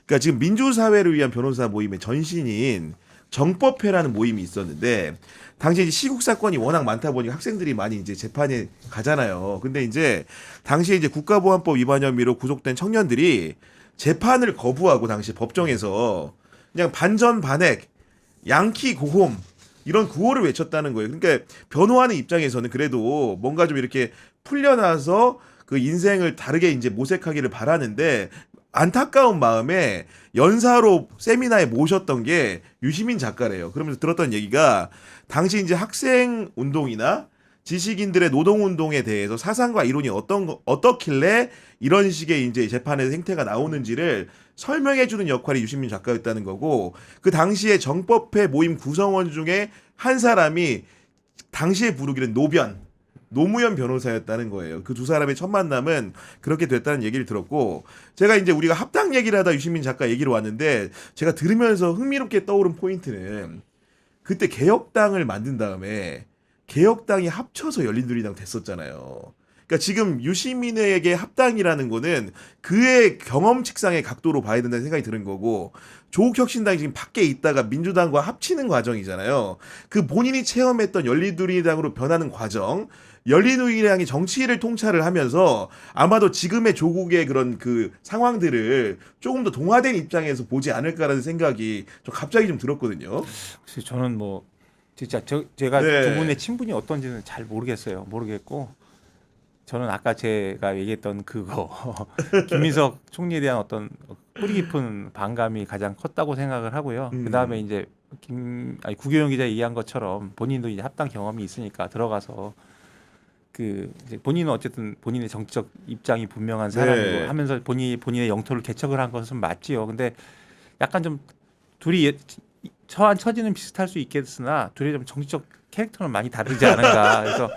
그러니까 지금 민주사회를 위한 변호사 모임의 전신인 정법회라는 모임이 있었는데 당시에 이제 시국 사건이 워낙 많다 보니까 학생들이 많이 이제 재판에 가잖아요. 근데 이제 당시에 이제 국가보안법 위반 혐의로 구속된 청년들이 재판을 거부하고 당시 법정에서 그냥 반전 반액 양키 고홈 이런 구호를 외쳤다는 거예요. 그러니까 변호하는 입장에서는 그래도 뭔가 좀 이렇게 풀려나서 그 인생을 다르게 이제 모색하기를 바라는데 안타까운 마음에 연사로 세미나에 모셨던 게 유시민 작가래요. 그러면서 들었던 얘기가 당시 이제 학생 운동이나 지식인들의 노동 운동에 대해서 사상과 이론이 어떻길래 이런 식의 이제 재판에서 행태가 나오는지를 설명해주는 역할이 유시민 작가였다는 거고, 그 당시에 정법회 모임 구성원 중에 한 사람이 당시에 부르기는 노무현 변호사였다는 거예요. 그 두 사람의 첫 만남은 그렇게 됐다는 얘기를 들었고, 제가 이제 우리가 합당 얘기를 하다 유시민 작가 얘기로 왔는데, 제가 들으면서 흥미롭게 떠오른 포인트는 그때 개혁당을 만든 다음에 개혁당이 합쳐서 열린우리당 됐었잖아요. 그러니까 지금 유시민에게 합당이라는 거는 그의 경험칙상의 각도로 봐야 된다는 생각이 드는 거고, 조국혁신당이 지금 밖에 있다가 민주당과 합치는 과정이잖아요. 그 본인이 체험했던 열린우리당으로 변하는 과정, 열린우리당이 정치를 통찰을 하면서 아마도 지금의 조국의 그런 그 상황들을 조금 더 동화된 입장에서 보지 않을까라는 생각이 좀 갑자기 좀 들었거든요. 그래서 저는 뭐 진짜 제가 네. 두 분의 친분이 어떤지는 잘 모르겠고 저는 아까 제가 얘기했던 그거 김민석 총리에 대한 어떤 뿌리 깊은 반감이 가장 컸다고 생각을 하고요. 그 다음에 이제 구교영 기자 얘기한 것처럼 본인도 이제 합당 경험이 있으니까 들어가서 그 이제 본인은 어쨌든 본인의 정치적 입장이 분명한 사람이고 네. 하면서 본인의 영토를 개척을 한 것은 맞지요. 근데 약간 좀 둘이 처한 처지는 비슷할 수 있겠으나 둘이 좀 정치적 캐릭터는 많이 다르지 않은가. 그래서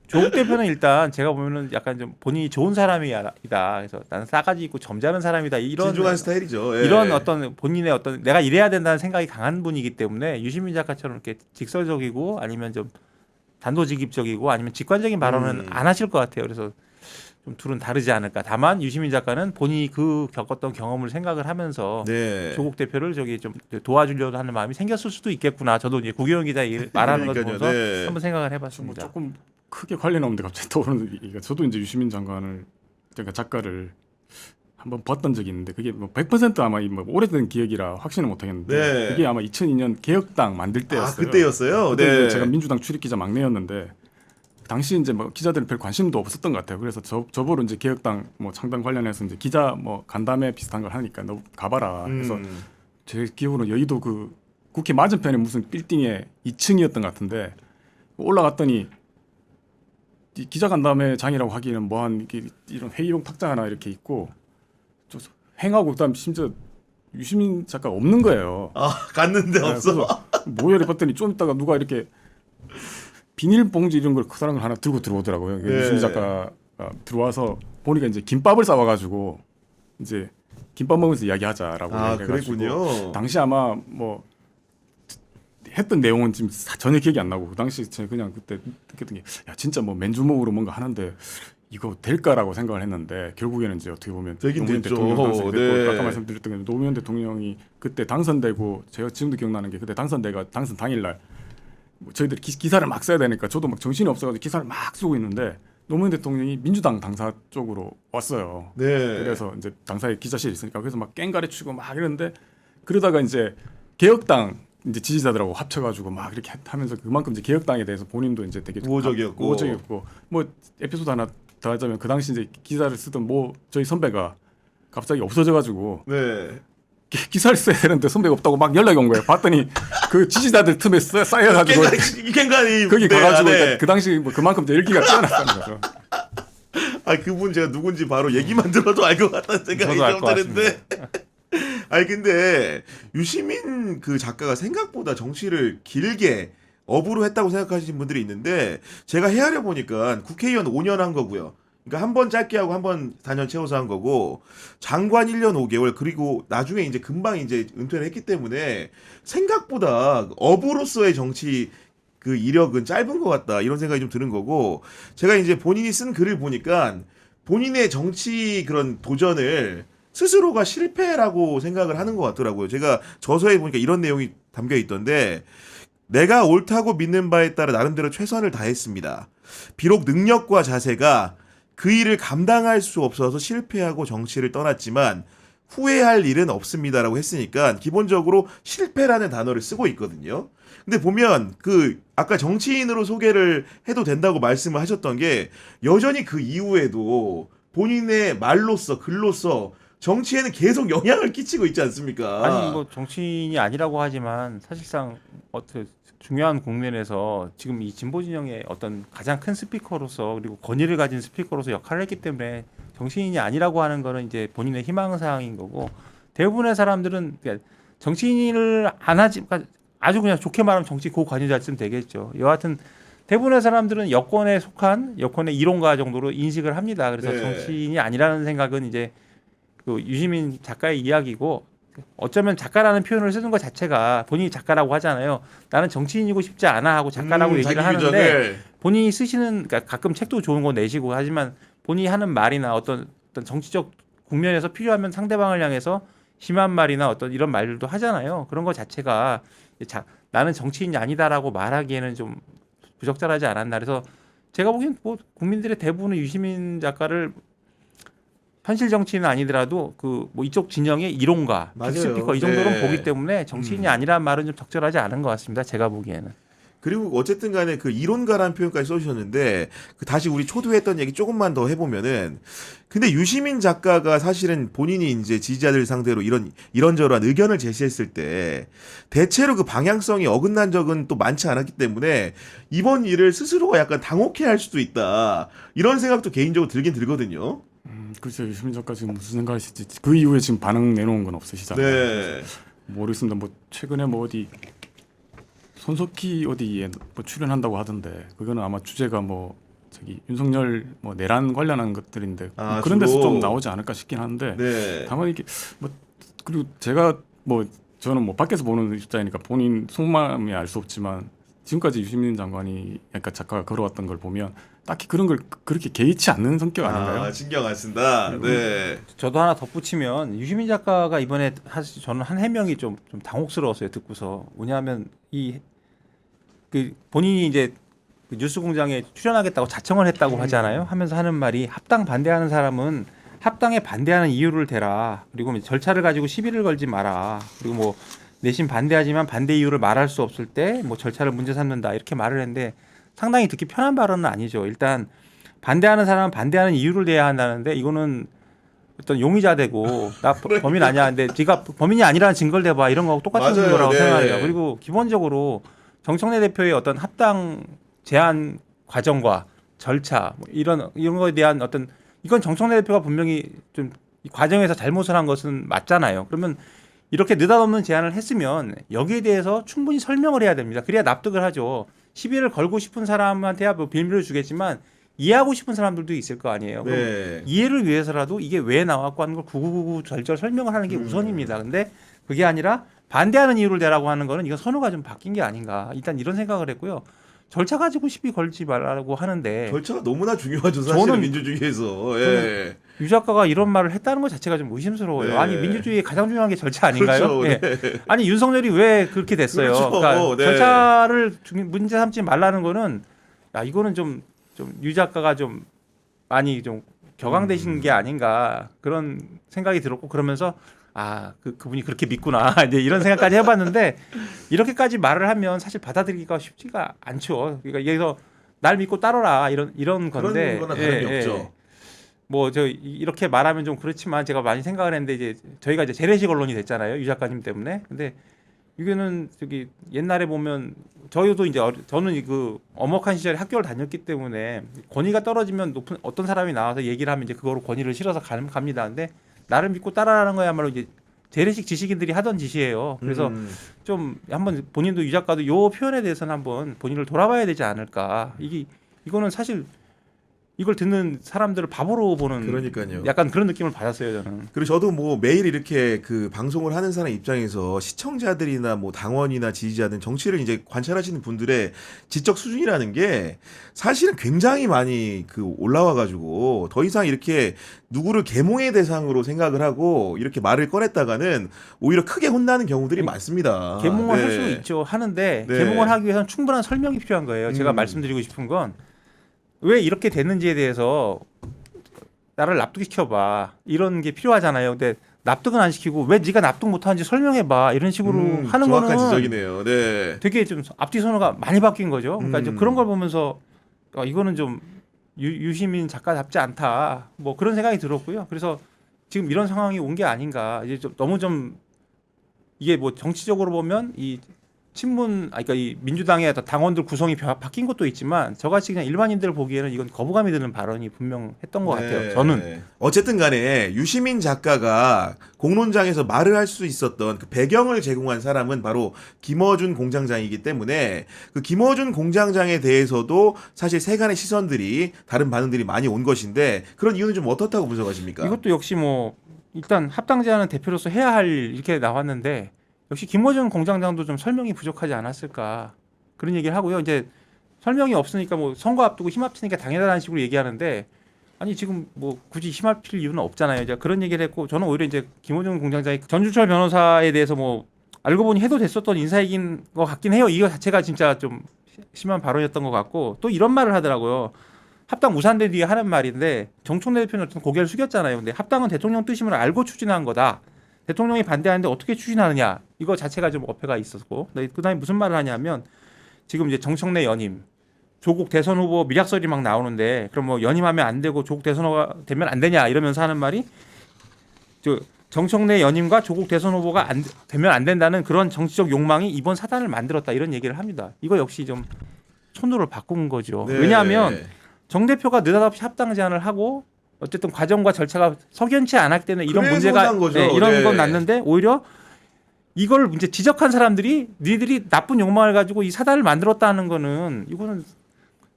조국 대표는 일단 제가 보면은 약간 좀 본인이 좋은 사람이다. 그래서 나는 싸가지 있고 점잖은 사람이다. 이런 진중한 스타일이죠. 예. 이런 어떤 본인의 어떤 내가 이래야 된다는 생각이 강한 분이기 때문에 유시민 작가처럼 이렇게 직설적이고 아니면 좀 단도직입적이고 아니면 직관적인 발언은 안 하실 것 같아요. 그래서 좀 둘은 다르지 않을까. 다만 유시민 작가는 본인이 그 겪었던 경험을 생각을 하면서 네. 조국 대표를 저기 좀 도와주려고 하는 마음이 생겼을 수도 있겠구나. 저도 이제 구교영 기자 말하는 걸 그러니까요. 보면서 네. 한번 생각을 뭐 해봤습니다. 조금 크게 관련 없는데 갑자기 떠오르는 얘기가, 저도 이제 유시민 장관을, 그러니까 작가를 한번 봤던 적이 있는데 그게 뭐 100% 아마 뭐 오래된 기억이라 확신을 못 하겠는데 네. 그게 아마 2002년 개혁당 만들 때였어요. 아, 그때였어요? 그때 네. 이제 제가 민주당 출입 기자 막내였는데 당시 이제 뭐 기자들 별 관심도 없었던 것 같아요. 그래서 저보러 이제 개혁당 뭐 창당 관련해서 이제 기자 뭐 간담회 비슷한 걸 하니까 너 가봐라. 그래서 제 기억으로 여의도 그 국회 맞은편에 무슨 빌딩에 2층이었던 것 같은데 올라갔더니 이 기자간담회장이라고 하기에는 뭐한 이런 회의용 탁자 하나 이렇게 있고 좀 행하고 그다음 심지어 유시민 작가가 없는 거예요. 아, 갔는데 네, 없어. 그래서 뭐야 봤더니 좀 있다가 누가 이렇게 비닐봉지 이런 걸 커다란 걸 하나 들고 들어오더라고요. 네. 유시민 작가가 들어와서 보니까 이제 김밥을 싸와가지고 이제 김밥 먹으면서 이야기하자라고 아, 해가지고 그랬군요. 당시 아마 뭐 했던 내용은 지금 전혀 기억이 안 나고 그 당시 제가 그냥 그때 느꼈던 게 야 진짜 뭐 맨주먹으로 뭔가 하는데 이거 될까라고 생각을 했는데 결국에는 이제 어떻게 보면 되긴 노무현 됐죠. 대통령 당선이 됐고 네. 아까 말씀드렸던 게 노무현 대통령이 그때 당선되고 제가 지금도 기억나는 게 그때 당선 당일날 뭐 저희들이 기사를 막 써야 되니까 저도 막 정신이 없어가지고 기사를 막 쓰고 있는데 노무현 대통령이 민주당 당사 쪽으로 왔어요. 네. 그래서 이제 당사에 기자실이 있으니까 그래서 막 깽가리 치고 막 이러는데 그러다가 이제 개혁당 이제 지지자들하고 합쳐가지고 막 이렇게 하면서 그만큼 이제 개혁당에 대해서 본인도 이제 되게 우호적이었고 뭐 에피소드 하나 더 하자면 그 당시 이제 기사를 쓰던 뭐 저희 선배가 갑자기 없어져가지고 네. 기사를 써야 되는데 선배가 없다고 막 연락이 온 거예요. 봤더니 그 지지자들 틈에 쌓여가지고 이캔간이 거기 가가지고 그 당시 뭐 그만큼 이제 열기가 뛰어났다는 거죠. 아, 그분 제가 누군지 바로 얘기만 들어도 알 것 같다는 생각이 저도 알 좀 것 드는데. 아니 근데 유시민 그 작가가 생각보다 정치를 길게 업으로 했다고 생각하시는 분들이 있는데 제가 헤아려 보니까 국회의원 5년 한 거고요. 그러니까 한 번 짧게 하고 한 번 4년 채워서 한 거고 장관 1년 5개월 그리고 나중에 이제 금방 이제 은퇴를 했기 때문에 생각보다 업으로서의 정치 그 이력은 짧은 것 같다 이런 생각이 좀 드는 거고 제가 이제 본인이 쓴 글을 보니까 본인의 정치 그런 도전을 스스로가 실패라고 생각을 하는 것 같더라고요. 제가 저서에 보니까 이런 내용이 담겨 있던데 내가 옳다고 믿는 바에 따라 나름대로 최선을 다했습니다. 비록 능력과 자세가 그 일을 감당할 수 없어서 실패하고 정치를 떠났지만 후회할 일은 없습니다라고 했으니까 기본적으로 실패라는 단어를 쓰고 있거든요. 근데 보면 그 아까 정치인으로 소개를 해도 된다고 말씀을 하셨던 게 여전히 그 이후에도 본인의 말로써 글로써 정치에는 계속 영향을 끼치고 있지 않습니까? 아니 뭐 정치인이 아니라고 하지만 사실상 어떤 중요한 국면에서 지금 이 진보 진영의 어떤 가장 큰 스피커로서 그리고 권위를 가진 스피커로서 역할을 했기 때문에 정치인이 아니라고 하는 거는 이제 본인의 희망 사항인 거고 대부분의 사람들은 그러니까 정치인을 안 하지 그러니까 아주 그냥 좋게 말하면 정치 고관여자쯤 되겠죠. 여하튼 대부분의 사람들은 여권에 속한 여권의 이론가 정도로 인식을 합니다. 그래서 네. 정치인이 아니라는 생각은 이제 그 유시민 작가의 이야기고 어쩌면 작가라는 표현을 쓰는 것 자체가 본인이 작가라고 하잖아요. 나는 정치인이고 싶지 않아 하고 작가라고 얘기를 자기 하는데 규정을. 본인이 쓰시는 그러니까 가끔 책도 좋은 거 내시고 하지만 본인이 하는 말이나 어떤 정치적 국면에서 필요하면 상대방을 향해서 심한 말이나 어떤 이런 말들도 하잖아요. 그런 것 자체가 나는 정치인이 아니다라고 말하기에는 좀 부적절하지 않았나. 그래서 제가 보기엔 뭐 국민들의 대부분은 유시민 작가를 현실 정치인은 아니더라도 그 뭐 이쪽 진영의 이론가, 맞아요. 빅스피커 이 정도로는 네. 보기 때문에 정치인이 아니라는 말은 좀 적절하지 않은 것 같습니다. 제가 보기에는. 그리고 어쨌든 간에 그 이론가라는 표현까지 써주셨는데 그 다시 우리 초두에 했던 얘기 조금만 더 해보면은 근데 유시민 작가가 사실은 본인이 이제 지지자들 상대로 이런저런 의견을 제시했을 때 대체로 그 방향성이 어긋난 적은 또 많지 않았기 때문에 이번 일을 스스로가 약간 당혹해 할 수도 있다 이런 생각도 개인적으로 들긴 들거든요. 글쎄요, 유시민 작가 지금 무슨 생각이실지 그 이후에 지금 반응 내놓은 건 없으시잖아요. 네. 모르겠습니다. 뭐 최근에 뭐 어디 손석희 어디에 뭐 출연한다고 하던데 그거는 아마 주제가 뭐 저기 윤석열 뭐 내란 관련한 것들인데 아, 그런 데서 주로? 좀 나오지 않을까 싶긴 한데 네. 다만 이게 뭐 그리고 제가 뭐 저는 뭐 밖에서 보는 입장이니까 본인 속마음이 알 수 없지만 지금까지 유시민 장관이 약간 작가가 걸어왔던 걸 보면 딱히 그런 걸 그렇게 개의치 않는 성격 아닌가요? 아, 신경 안 쓴다. 네. 저도 하나 덧붙이면 유시민 작가가 이번에 사실 저는 한 해명이 좀 당혹스러웠어요. 듣고서 뭐냐면 그 본인이 이제 그 뉴스공장에 출연하겠다고 자청을 했다고 하잖아요. 하면서 하는 말이 합당 반대하는 사람은 합당에 반대하는 이유를 대라. 그리고 절차를 가지고 시비를 걸지 마라. 그리고 뭐 내심 반대하지만 반대 이유를 말할 수 없을 때 뭐 절차를 문제 삼는다 이렇게 말을 했는데 상당히 듣기 편한 발언은 아니죠. 일단 반대하는 사람은 반대하는 이유를 대야 한다는데 이거는 어떤 용의자 되고 나 범인 아니야. 근데 네가 범인이 아니라는 증거를 대봐 이런 거하고 똑같은 맞아요. 거라고 네. 생각해요. 그리고 기본적으로 정청래 대표의 어떤 합당 제안 과정과 절차 뭐 이런 거에 대한 어떤 이건 정청래 대표가 분명히 좀 이 과정에서 잘못을 한 것은 맞잖아요. 그러면 이렇게 느닷없는 제안을 했으면 여기에 대해서 충분히 설명을 해야 됩니다. 그래야 납득을 하죠. 시비를 걸고 싶은 사람한테야 뭐 빌미를 주겠지만 이해하고 싶은 사람들도 있을 거 아니에요. 그럼 네. 이해를 위해서라도 이게 왜 나왔고 하는 걸 구구구구 절절 설명을 하는 게 우선입니다. 근데 그게 아니라 반대하는 이유를 대라고 하는 거는 이건 선호가 좀 바뀐 게 아닌가. 일단 이런 생각을 했고요. 절차 가지고 시비 걸지 말라고 하는데 절차가 너무나 중요하죠. 사실은 저는- 민주주의에서. 예. 유 작가가 이런 말을 했다는 것 자체가 좀 의심스러워요. 네. 아니 민주주의의 가장 중요한 게 절차 아닌가요? 그렇죠. 예. 네. 아니 윤석열이 왜 그렇게 됐어요? 그렇죠. 그러니까 네. 절차를 문제 삼지 말라는 거는 야 이거는 좀 유 작가가 좀 많이 좀 격앙되신 게 아닌가 그런 생각이 들었고 그러면서 그분이 그렇게 믿구나 이제 이런 생각까지 해봤는데 이렇게까지 말을 하면 사실 받아들이기가 쉽지가 않죠. 그러니까 여기서 날 믿고 따르라 이런 건데 그런 거나 다름이 없죠. 뭐 저 이렇게 말하면 좀 그렇지만 제가 많이 생각을 했는데 이제 저희가 이제 재래식 언론이 됐잖아요. 유 작가님 때문에. 근데 이거는 저기 옛날에 보면 저희도 이제 저는 그 엄혹한 시절에 학교를 다녔기 때문에 권위가 떨어지면 높은 어떤 사람이 나와서 얘기를 하면 이제 그거로 권위를 실어서 갑니다. 근데 나를 믿고 따라라는 거야말로 이제 재래식 지식인들이 하던 짓이에요. 그래서 좀 한번 본인도 유 작가도 요 표현에 대해서는 한번 본인을 돌아봐야 되지 않을까. 이거는 사실 이걸 듣는 사람들을 바보로 보는 그러니까요. 약간 그런 느낌을 받았어요, 저는. 그리고 저도 뭐 매일 이렇게 그 방송을 하는 사람 입장에서 시청자들이나 뭐 당원이나 지지자든 정치를 이제 관찰하시는 분들의 지적 수준이라는 게 사실은 굉장히 많이 그 올라와가지고 더 이상 이렇게 누구를 계몽의 대상으로 생각을 하고 이렇게 말을 꺼냈다가는 오히려 크게 혼나는 경우들이 많습니다. 계몽을 네. 할 수 있죠. 하는데 네. 계몽을 하기 위해서는 충분한 설명이 필요한 거예요. 제가 말씀드리고 싶은 건 왜 이렇게 됐는지에 대해서 나를 납득시켜봐. 이런 게 필요하잖아요. 근데 납득은 안 시키고 왜 네가 납득 못하는지 설명해봐. 이런 식으로 하는 정확한 거는 지적이네요. 네. 되게 좀 앞뒤 선호가 많이 바뀐 거죠. 그러니까 이제 음. 그런 걸 보면서 이거는 좀 유시민 작가답지 않다. 뭐 그런 생각이 들었고요. 그래서 지금 이런 상황이 온 게 아닌가. 이제 좀 너무 좀 이게 뭐 정치적으로 보면 이 친문, 그러니까 이 민주당의 어떤 당원들 구성이 바뀐 것도 있지만 저같이 그냥 일반인들 보기에는 이건 거부감이 드는 발언이 분명했던 것 같아요. 저는. 어쨌든 간에 유시민 작가가 공론장에서 말을 할 수 있었던 그 배경을 제공한 사람은 바로 김어준 공장장이기 때문에 그 김어준 공장장에 대해서도 사실 세간의 시선들이 다른 반응들이 많이 온 것인데 그런 이유는 좀 어떻다고 분석하십니까? 이것도 역시 뭐 일단 합당 제안은 대표로서 해야 할 이렇게 나왔는데 역시 김어준 공장장도 좀 설명이 부족하지 않았을까 그런 얘기를 하고요. 이제 설명이 없으니까 뭐 선거 앞두고 힘 합치니까 당연하다는 식으로 얘기하는데 아니 지금 뭐 굳이 힘 합칠 이유는 없잖아요. 이제 그런 얘기를 했고 저는 오히려 이제 김어준 공장장이 전주철 변호사에 대해서 뭐 알고 보니 해도 됐었던 인사이긴 것 같긴 해요. 이거 자체가 진짜 좀 심한 발언이었던 것 같고 또 이런 말을 하더라고요. 합당 무산된 뒤에 하는 말인데 정청래 대표는 어떤 고개를 숙였잖아요. 근데 합당은 대통령 뜻임을 알고 추진한 거다. 대통령이 반대하는데 어떻게 추진하느냐 이거 자체가 좀 어폐가 있었고 그다음에 무슨 말을 하냐면 지금 이제 정청래 연임 조국 대선 후보 미략설이 막 나오는데 그럼 뭐 연임하면 안 되고 조국 대선 후보가 되면 안 되냐 이러면서 하는 말이 정청래 연임과 조국 대선 후보가 되면 안 된다는 그런 정치적 욕망이 이번 사단을 만들었다 이런 얘기를 합니다. 이거 역시 좀 손으로 바꾼 거죠. 네. 왜냐하면 정 대표가 느닷없이 합당 제안을 하고 어쨌든 과정과 절차가 석연치 않았기 때문에 이런 그래서 문제가 난 거죠. 이런 네. 건 났는데 오히려 이걸 이제 지적한 사람들이 니들이 나쁜 욕망을 가지고 이 사단을 만들었다는 거는 이거는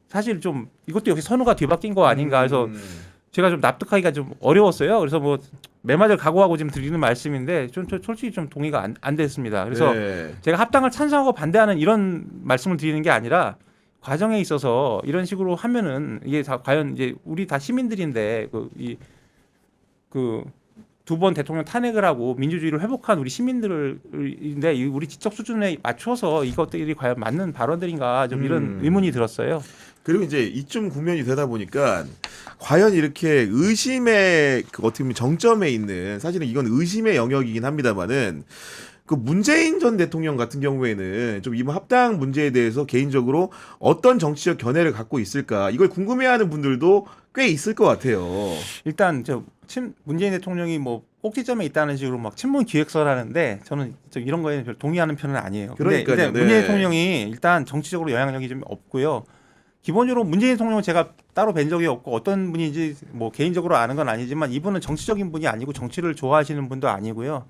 사실 좀 이것도 역시 선우가 뒤바뀐 거 아닌가 해서 제가 좀 납득하기가 좀 어려웠어요. 그래서 뭐 매맞을 각오하고 지금 드리는 말씀인데 좀 솔직히 좀 동의가 안 됐습니다. 그래서 네. 제가 합당을 찬성하고 반대하는 이런 말씀을 드리는 게 아니라 과정에 있어서 이런 식으로 하면은 이게 다 과연 이제 우리 다 시민들인데 그 두 번 대통령 탄핵을 하고 민주주의를 회복한 우리 시민들인데 우리 지적 수준에 맞춰서 이것들이 과연 맞는 발언들인가 좀 이런 의문이 들었어요. 그리고 이제 이쯤 국면이 되다 보니까 과연 이렇게 의심의 그 어떻게 보면 정점에 있는 사실은 이건 의심의 영역이긴 합니다만은 그 문재인 전 대통령 같은 경우에는 좀 이번 합당 문제에 대해서 개인적으로 어떤 정치적 견해를 갖고 있을까 이걸 궁금해하는 분들도 꽤 있을 것 같아요. 일단 문재인 대통령이 뭐 꼭지점에 있다는 식으로 막 친문 기획설 하는데 저는 좀 이런 거에 별 동의하는 편은 아니에요. 그러니까요. 근데 네. 문재인 대통령이 일단 정치적으로 영향력이 좀 없고요. 기본적으로 문재인 대통령은 제가 따로 뵌 적이 없고 어떤 분인지 뭐 개인적으로 아는 건 아니지만 이분은 정치적인 분이 아니고 정치를 좋아하시는 분도 아니고요.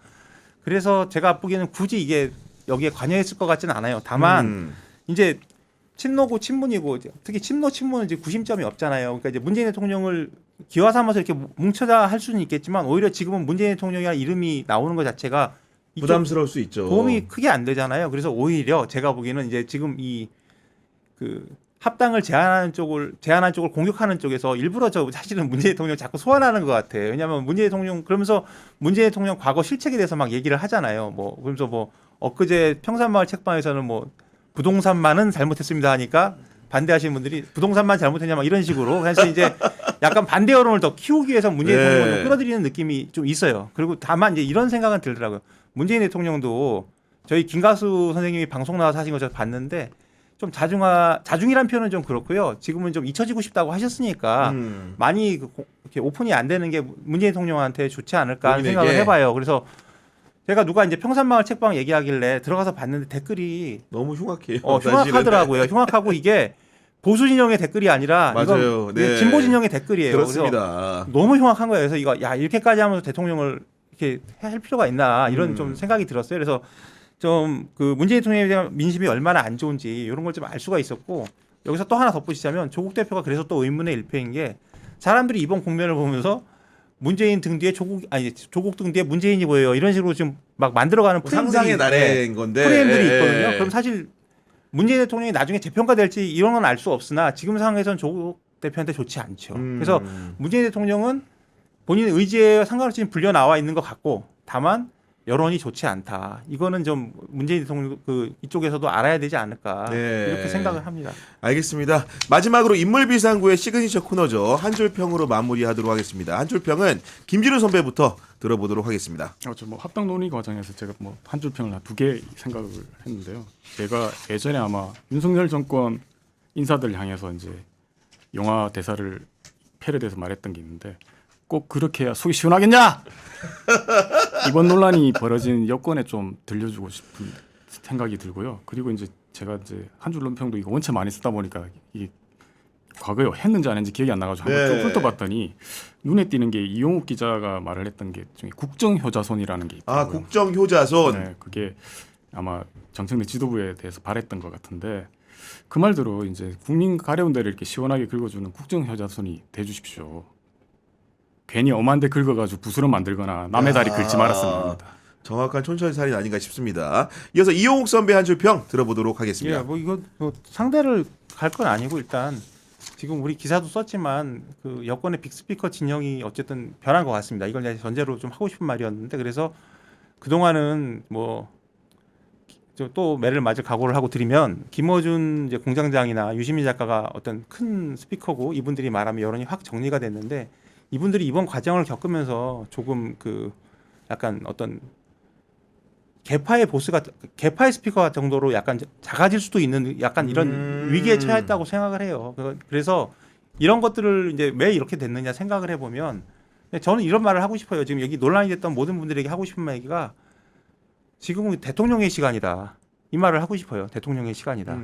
그래서 제가 보기에는 굳이 이게 여기에 관여했을 것 같지는 않아요. 다만 이제 친노고 친문이고 특히 친문은 이제 구심점이 없잖아요. 그러니까 이제 문재인 대통령을 기화 삼아서 이렇게 뭉쳐다 할 수는 있겠지만 오히려 지금은 문재인 대통령이라는 이름이 나오는 것 자체가 부담스러울 수 있죠. 도움이 크게 안 되잖아요. 그래서 오히려 제가 보기에는 이제 지금 그 합당을 제안한 쪽을 공격하는 쪽에서 일부러 사실은 문재인 대통령 자꾸 소환하는 것 같아요. 왜냐하면 문재인 대통령 그러면서 문재인 대통령 과거 실책에 대해서 막 얘기를 하잖아요. 뭐 그러면서 뭐 엊그제 평산마을 책방에서는 뭐 부동산만은 잘못했습니다 하니까 반대하시는 분들이 부동산만 잘못했냐 막 이런 식으로 그래서 이제 약간 반대 여론을 더 키우기 위해서 문재인 네. 대통령을 끌어들이는 느낌이 좀 있어요. 그리고 다만 이제 이런 생각은 들더라고요. 문재인 대통령도 저희 김가수 선생님이 방송 나와서 하신 거 제가 봤는데 좀 자중이란 표현은 좀 그렇고요. 지금은 좀 잊혀지고 싶다고 하셨으니까 많이 이렇게 오픈이 안 되는 게 문재인 대통령한테 좋지 않을까 하는 본인에게. 생각을 해봐요. 그래서 제가 누가 이제 평산마을 책방 얘기하길래 들어가서 봤는데 댓글이 너무 흉악해요. 흉악하더라고요. 흉악하고 이게 보수 진영의 댓글이 아니라 맞아요. 이건 네. 진보 진영의 댓글이에요. 그렇습니다. 그래서 너무 흉악한 거예요. 그래서 이거 이렇게까지 하면서 대통령을 이렇게 할 필요가 있나 이런 좀 생각이 들었어요. 그래서 좀 그 문재인 대통령에 대한 민심이 얼마나 안 좋은지 이런 걸 좀 알 수가 있었고 여기서 또 하나 덧붙이자면 조국 대표가 그래서 또 의문의 일패인 게 사람들이 이번 국면을 보면서 문재인 등 뒤에 조국 등 뒤에 문재인이 보여요. 이런 식으로 좀 막 만들어가는 상상의 나래인 건데 프레임들이 있거든요. 그럼 사실 문재인 대통령이 나중에 재평가될지 이런 건 알 수 없으나 지금 상황에서는 조국 대표한테 좋지 않죠. 그래서 문재인 대통령은 본인의 의지에 상관없이 불려 나와 있는 것 같고 다만 여론이 좋지 않다. 이거는 좀 문재인 대통령 이쪽에서도 알아야 되지 않을까 네. 이렇게 생각을 합니다. 알겠습니다. 마지막으로 인물비상구의 시그니처 코너죠. 한 줄 평으로 마무리하도록 하겠습니다. 한 줄 평은 김진우 선배부터 들어보도록 하겠습니다. 뭐 합당 논의 과정에서 제가 뭐 한 줄 평을 한 2개 생각을 했는데요. 제가 예전에 아마 윤석열 정권 인사들 향해서 이제 영화 대사를 패러디해서 말했던 게 있는데 꼭 그렇게 해야 속이 시원하겠냐? 이번 논란이 벌어진 여건에 좀 들려주고 싶은 생각이 들고요. 그리고 이제 제가 이제 한 줄 논평도 이거 원체 많이 쓰다 보니까 이게 과거에 했는지 안 했는지 기억이 안 나가지고 한번 좀 훑어봤더니 눈에 띄는 게 이용욱 기자가 말을 했던 게 중에 국정효자손이라는 게 있더라고요. 아, 국정효자손. 네, 그게 아마 정청래 지도부에 대해서 바랬던 것 같은데 그 말대로 이제 국민 가려운 데를 이렇게 시원하게 긁어주는 국정효자손이 돼주십시오. 괜히 엄한데 긁어가지고 부스럼 만들거나 남의 다리 긁지 말았으면 합니다. 정확한 촌철살인 아닌가 싶습니다. 이어서 이용욱 선배 한 줄 평 들어보도록 하겠습니다. 예, 뭐 이거 뭐 상대를 갈 건 아니고 일단 지금 우리 기사도 썼지만 그 여권의 빅스피커 진영이 어쨌든 변한 것 같습니다. 이걸 내가 전제로 좀 하고 싶은 말이었는데 그래서 그 동안은 뭐 또 매를 맞을 각오를 하고 드리면 김어준 이제 공장장이나 유시민 작가가 어떤 큰 스피커고 이분들이 말하면 여론이 확 정리가 됐는데 이분들이 이번 과정을 겪으면서 조금 그 약간 어떤 개파의 개파의 스피커 정도로 약간 작아질 수도 있는 약간 이런 위기에 처했다고 생각을 해요. 그래서 이런 것들을 이제 왜 이렇게 됐느냐 생각을 해보면 저는 이런 말을 하고 싶어요. 지금 여기 논란이 됐던 모든 분들에게 하고 싶은 얘기가 지금은 대통령의 시간이다. 이 말을 하고 싶어요. 대통령의 시간이다.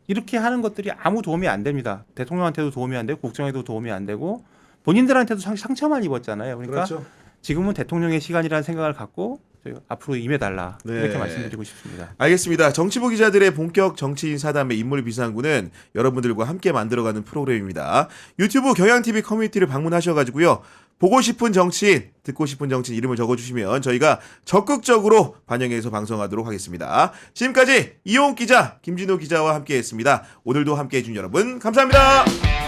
이렇게 하는 것들이 아무 도움이 안 됩니다. 대통령한테도 도움이 안 되고 국정에도 도움이 안 되고 본인들한테도 상처만 입었잖아요. 그러니까 그렇죠. 지금은 대통령의 시간이라는 생각을 갖고 앞으로 임해달라 네. 이렇게 말씀드리고 싶습니다. 알겠습니다. 정치부 기자들의 본격 정치인 사담의 인물 비상구는 여러분들과 함께 만들어가는 프로그램입니다. 유튜브 경향TV 커뮤니티를 방문하셔가지고요. 보고 싶은 정치인, 듣고 싶은 정치인 이름을 적어주시면 저희가 적극적으로 반영해서 방송하도록 하겠습니다. 지금까지 이용욱 기자, 김진우 기자와 함께했습니다. 오늘도 함께해준 여러분 감사합니다.